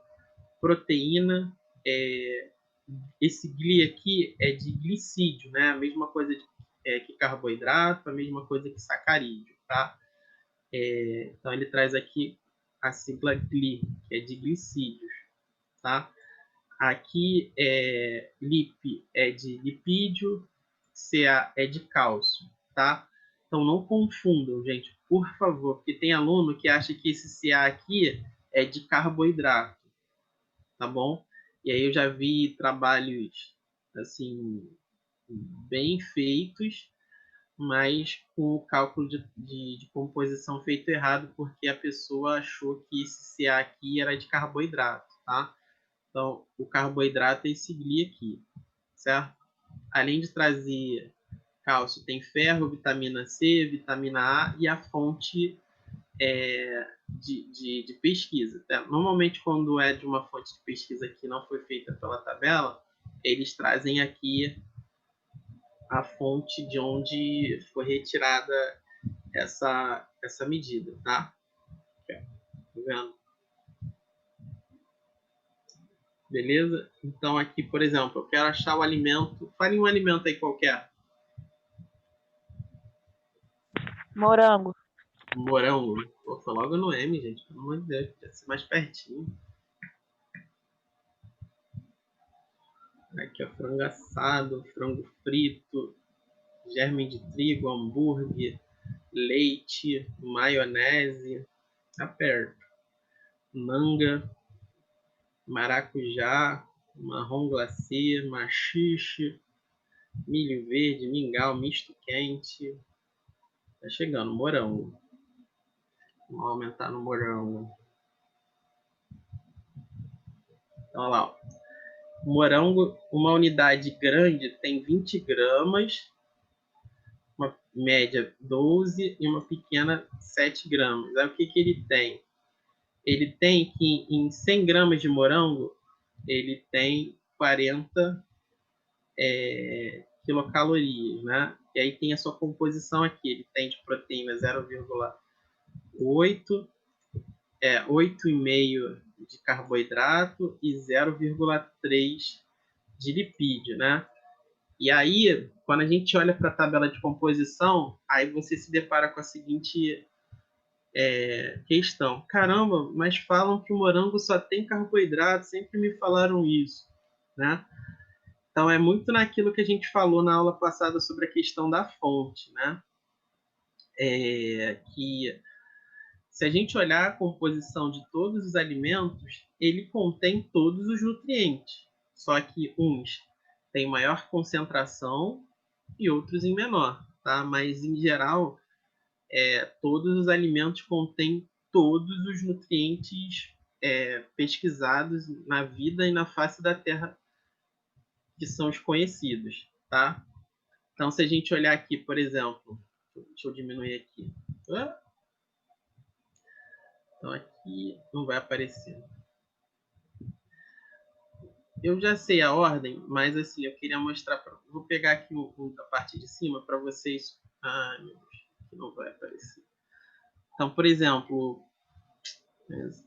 proteína, esse gli aqui é de glicídio, né? A mesma coisa que carboidrato, a mesma coisa que sacarídeo, tá? Então ele traz aqui a sigla GLI, que é de glicídios, tá? Aqui LIP é de lipídio, CA é de cálcio, tá? Então não confundam, gente, por favor, porque tem aluno que acha que esse CA aqui é de carboidrato, tá bom? E aí eu já vi trabalhos assim bem feitos, mas com o cálculo de composição feito errado, porque a pessoa achou que esse CA aqui era de carboidrato, tá? Então, o carboidrato é esse GLI aqui, certo? Além de trazer cálcio, tem ferro, vitamina C, vitamina A e a fonte de pesquisa. Tá? Normalmente, quando é de uma fonte de pesquisa que não foi feita pela tabela, eles trazem aqui a fonte de onde foi retirada essa medida, tá? Tá vendo? Beleza? Então, aqui, por exemplo, eu quero achar o alimento. Fale um alimento aí qualquer. Morango. Morango. Pô, foi logo no M, gente. Pelo amor de Deus, podia ser mais pertinho. Aqui, ó, frango assado, frango frito, germe de trigo, hambúrguer, leite, maionese. Tá perto. Manga, maracujá, marrom glacê, machixe, milho verde, mingau, misto quente. Tá chegando, morango. Vamos aumentar no morango. Então, olha lá, ó. Morango, uma unidade grande tem 20 gramas, uma média 12 e uma pequena 7 gramas. Aí o que ele tem? Ele tem que em 100 gramas de morango, ele tem 40 quilocalorias, né? E aí tem a sua composição aqui. Ele tem de proteína 0,8, 8,5 de carboidrato e 0,3 de lipídio, né? E aí, quando a gente olha para a tabela de composição, aí você se depara com a seguinte questão. Caramba, mas falam que o morango só tem carboidrato, sempre me falaram isso, né? Então é muito naquilo que a gente falou na aula passada sobre a questão da fonte, né? Que se a gente olhar a composição de todos os alimentos, ele contém todos os nutrientes, só que uns têm maior concentração e outros em menor, tá? Mas em geral, todos os alimentos contêm todos os nutrientes pesquisados na vida e na face da Terra que são os conhecidos, tá? Então, se a gente olhar aqui, por exemplo, deixa eu diminuir aqui. Então, aqui não vai aparecer. Eu já sei a ordem, mas assim, eu queria mostrar. Vou pegar aqui a parte de cima para vocês. Ah, meu Deus, que não vai aparecer. Então, por exemplo,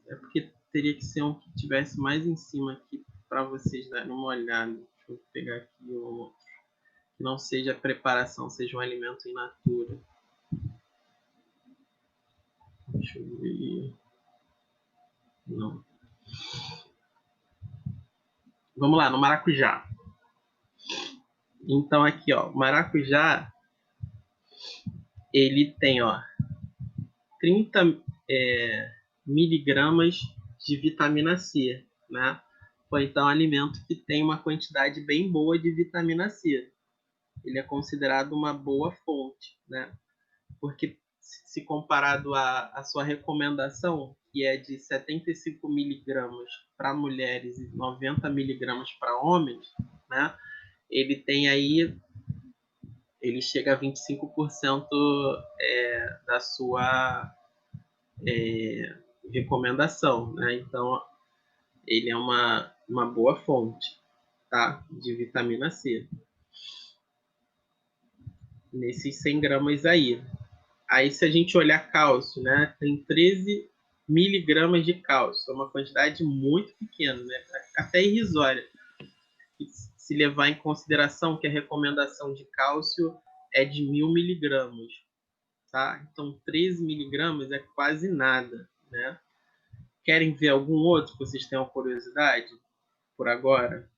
é porque teria que ser um que tivesse mais em cima aqui para vocês darem uma olhada. Deixa eu pegar aqui o outro. Que não seja preparação, seja um alimento in natura. Deixa eu ver. Não. Vamos lá, no maracujá. Então aqui, ó, maracujá, ele tem, ó, 30 miligramas de vitamina C, né? Ou então um alimento que tem uma quantidade bem boa de vitamina C. Ele é considerado uma boa fonte, né? Porque se comparado à sua recomendação, que é de 75 miligramas para mulheres e 90 miligramas para homens, né? Ele tem aí, ele chega a 25% da sua recomendação, né? Então, ele é uma boa fonte. tá? De vitamina C. Nesses 100 gramas aí. Aí, se a gente olhar cálcio, né? Tem 13 miligramas de cálcio. É uma quantidade muito pequena, né? Até irrisória. Se levar em consideração que a recomendação de cálcio é de 1.000 miligramas, tá? Então, 13 miligramas é quase nada, né? Querem ver algum outro que vocês tenham curiosidade por agora?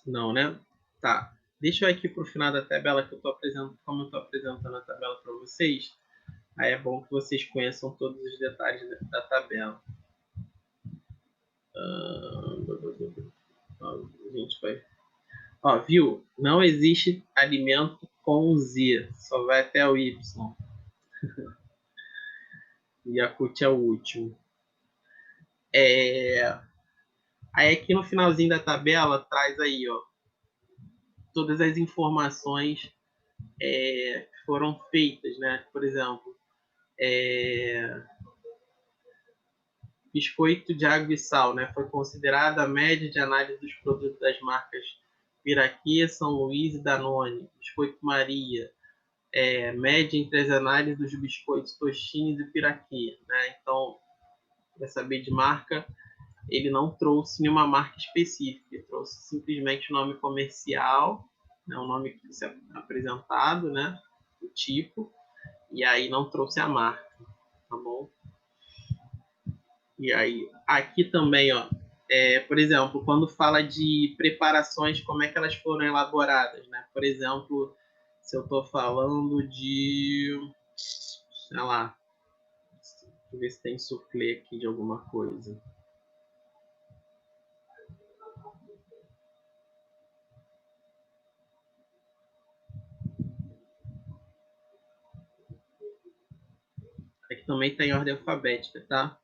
Não, né? Tá. Deixa eu ir aqui para o final da tabela que eu estou apresentando, como eu estou apresentando a tabela para vocês. Aí é bom que vocês conheçam todos os detalhes da tabela. A gente vai. Ó, viu? Não existe alimento com Z, só vai até o Y. Yakult é o último. Aí aqui no finalzinho da tabela traz aí, ó, todas as informações que foram feitas, né? Por exemplo, biscoito de água e sal, né? Foi considerada a média de análise dos produtos das marcas Piraquê, São Luís e Danone. Biscoito Maria, média entre as análises dos biscoitos Tostines e Piraquê, né? Então, para saber de marca, ele não trouxe nenhuma marca específica, ele trouxe simplesmente o nome comercial, né, o nome que é apresentado, né, o tipo, e aí não trouxe a marca, tá bom? E aí, aqui também, ó, por exemplo, quando fala de preparações, como é que elas foram elaboradas, né? Por exemplo, se eu estou falando de, sei lá, deixa eu ver se tem soufflé aqui de alguma coisa. Aqui também tem ordem alfabética, tá?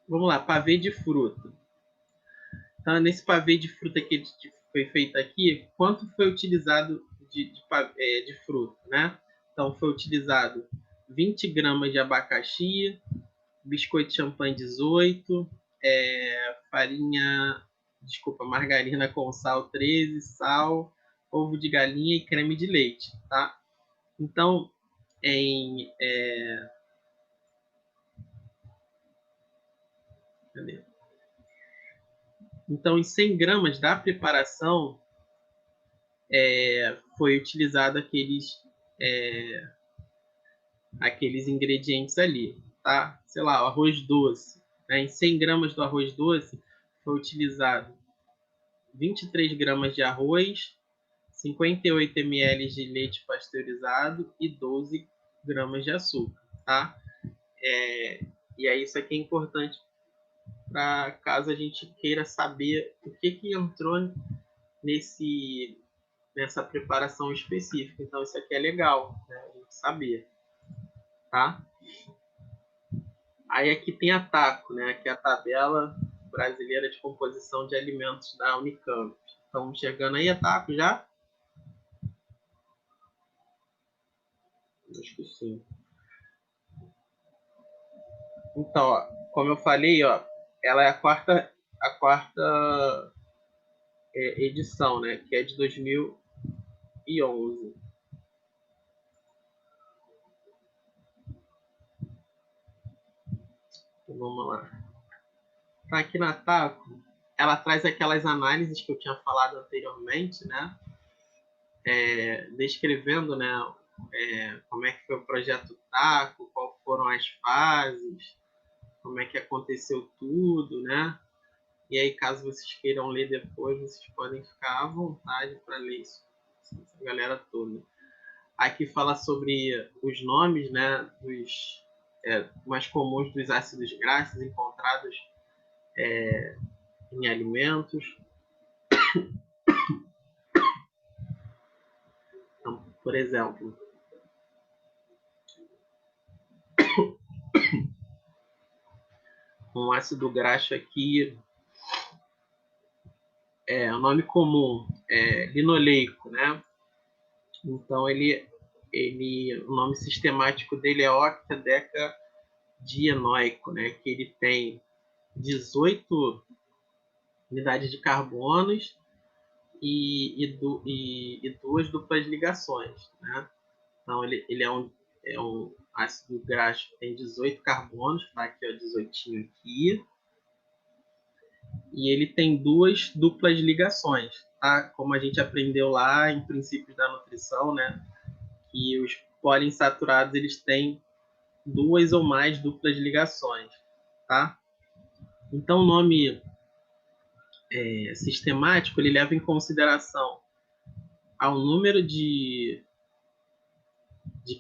Vamos lá, pavê de fruta. Então, nesse pavê de fruta que foi feito aqui, quanto foi utilizado de fruta, né? Então, foi utilizado 20 gramas de abacaxi, biscoito champanhe 18, margarina com sal 13, sal, ovo de galinha e creme de leite, tá? Então, cadê? Então, em 100 gramas da preparação, foi utilizado aqueles ingredientes ali, tá? Sei lá, o arroz doce. Né? Em 100 gramas do arroz doce, foi utilizado 23 gramas de arroz, 58 ml de leite pasteurizado e 12 gramas de açúcar, tá? E aí isso aqui é importante para caso a gente queira saber o que entrou nessa preparação específica. Então isso aqui é legal, né, a gente saber, tá? Aí aqui tem a TACO, né, que é a Tabela Brasileira de Composição de Alimentos da Unicamp. Estamos chegando aí a TACO já? Acho que sim. Então, ó, como eu falei, ó, ela é a quarta edição, né, que é de 2011. Então, vamos lá. Tá aqui na TACO, ela traz aquelas análises que eu tinha falado anteriormente, né, descrevendo, né, como é que foi o projeto TACO, qual foram as fases, como é que aconteceu tudo, né? E aí, caso vocês queiram ler depois, vocês podem ficar à vontade para ler isso, essa galera toda. Aqui fala sobre os nomes, né, dos mais comuns dos ácidos graxos encontrados em alimentos. Então, por exemplo, um ácido graxo aqui, o nome comum é linoleico, né? Então o nome sistemático dele é octadecaphosfato dienoico, né, que ele tem 18 unidades de carbonos e duas duplas ligações, né? Então, ele é um ácido graxo que tem 18 carbonos, tá aqui, ó, 18 aqui, e ele tem duas duplas ligações, tá? Como a gente aprendeu lá em Princípios da Nutrição, né? Que os poliinsaturados eles têm duas ou mais duplas ligações, tá? Então, o nome sistemático ele leva em consideração ao número de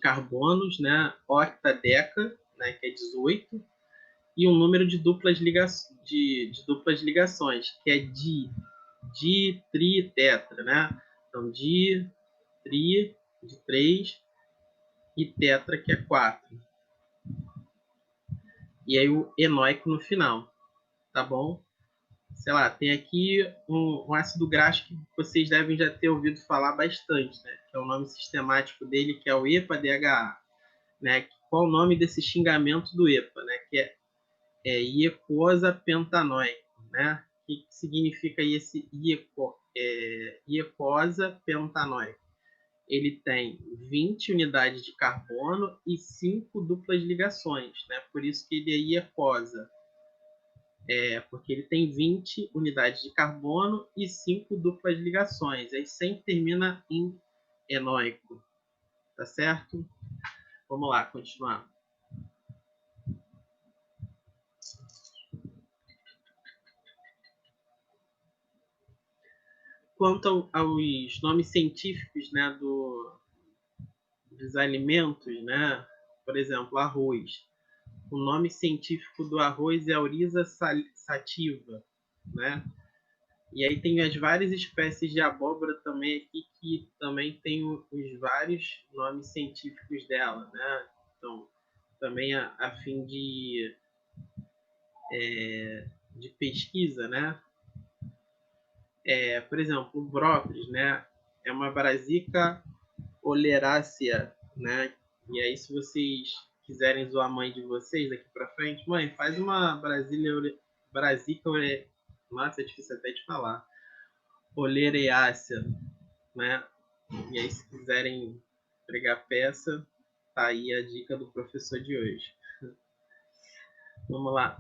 carbonos, né? Octadeca, né? Que é 18, e um número de duplas ligações, que é di, tri, tetra, né? Então, di, tri, de 3, e tetra, que é 4. E aí o enoico no final, tá bom? Sei lá, tem aqui um ácido graxo que vocês devem já ter ouvido falar bastante, né? Que é o nome sistemático dele, que é o EPA-DHA, né? Qual o nome desse xingamento do EPA, né? Que é iecosa pentanóico, né? O que significa esse iecosa pentanóico? Ele tem 20 unidades de carbono e 5 duplas ligações, né? Por isso que ele é iecosa. Porque ele tem 20 unidades de carbono e 5 duplas ligações. Aí sempre termina em enoico. Tá certo? Vamos lá, continuar. Quanto aos nomes científicos, né, dos alimentos, né? Por exemplo, arroz. O nome científico do arroz é Oryza sativa, né? E aí tem as várias espécies de abóbora também aqui que também tem os vários nomes científicos dela, né? Então, também a fim de pesquisa, né? Por exemplo, o brócolis, né? É uma Brassica oleracea, né? E aí, se vocês quiserem zoar a mãe de vocês daqui para frente, mãe, faz uma Brassica nossa, é difícil até de falar. Oleracea, né? E aí, se quiserem pregar peça, tá aí a dica do professor de hoje. Vamos lá.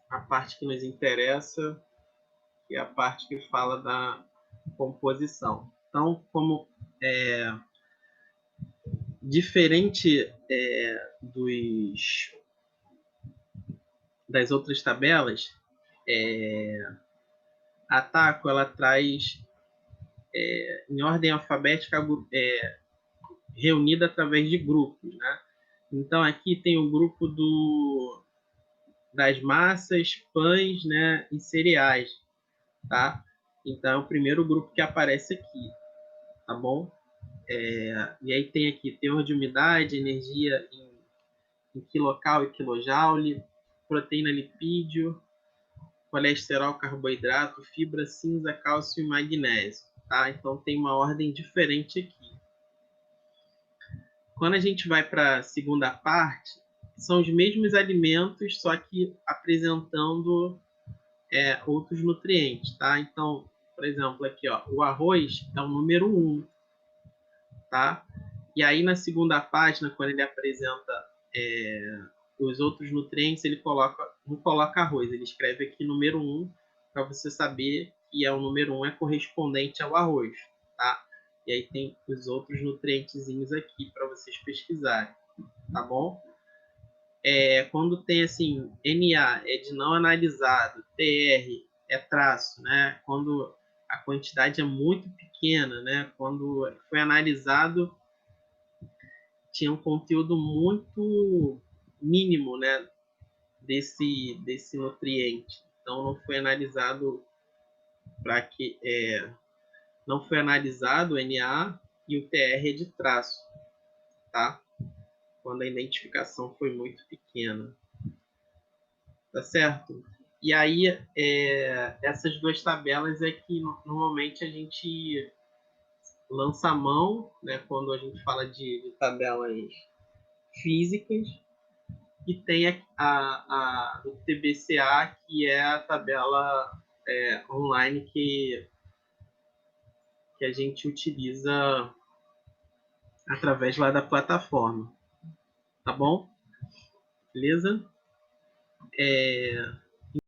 A parte que nos interessa, que é a parte que fala da composição. Então, como diferente das outras tabelas, a TACO ela traz em ordem alfabética reunida através de grupos, né? Então aqui tem o grupo das massas, pães, né, e cereais, tá? Então é o primeiro grupo que aparece aqui, tá bom? E aí tem aqui teor de umidade, energia em quilocal e quilojoule, proteína, lipídio, colesterol, carboidrato, fibra, cinza, cálcio e magnésio, tá? Então tem uma ordem diferente aqui. Quando a gente vai para a segunda parte, são os mesmos alimentos, só que apresentando outros nutrientes, tá? Então, por exemplo, aqui, ó, o arroz é o número 1, tá? E aí na segunda página, quando ele apresenta os outros nutrientes, ele não coloca arroz, ele escreve aqui número 1 para você saber que o número 1 é correspondente ao arroz, tá? E aí tem os outros nutrientezinhos aqui para vocês pesquisarem, tá bom? Quando tem assim, NA é de não analisado, TR é traço, né? Quando a quantidade é muito pequena, né? Quando foi analisado, tinha um conteúdo muito mínimo, né? Desse nutriente. Então não foi analisado não foi analisado o NA e o TR é de traço, tá? Quando a identificação foi muito pequena. Tá certo? E aí, essas duas tabelas é que normalmente a gente lança a mão, né, quando a gente fala de tabelas físicas, e tem o TBCA, que é a tabela online que a gente utiliza através lá da plataforma, tá bom? Beleza?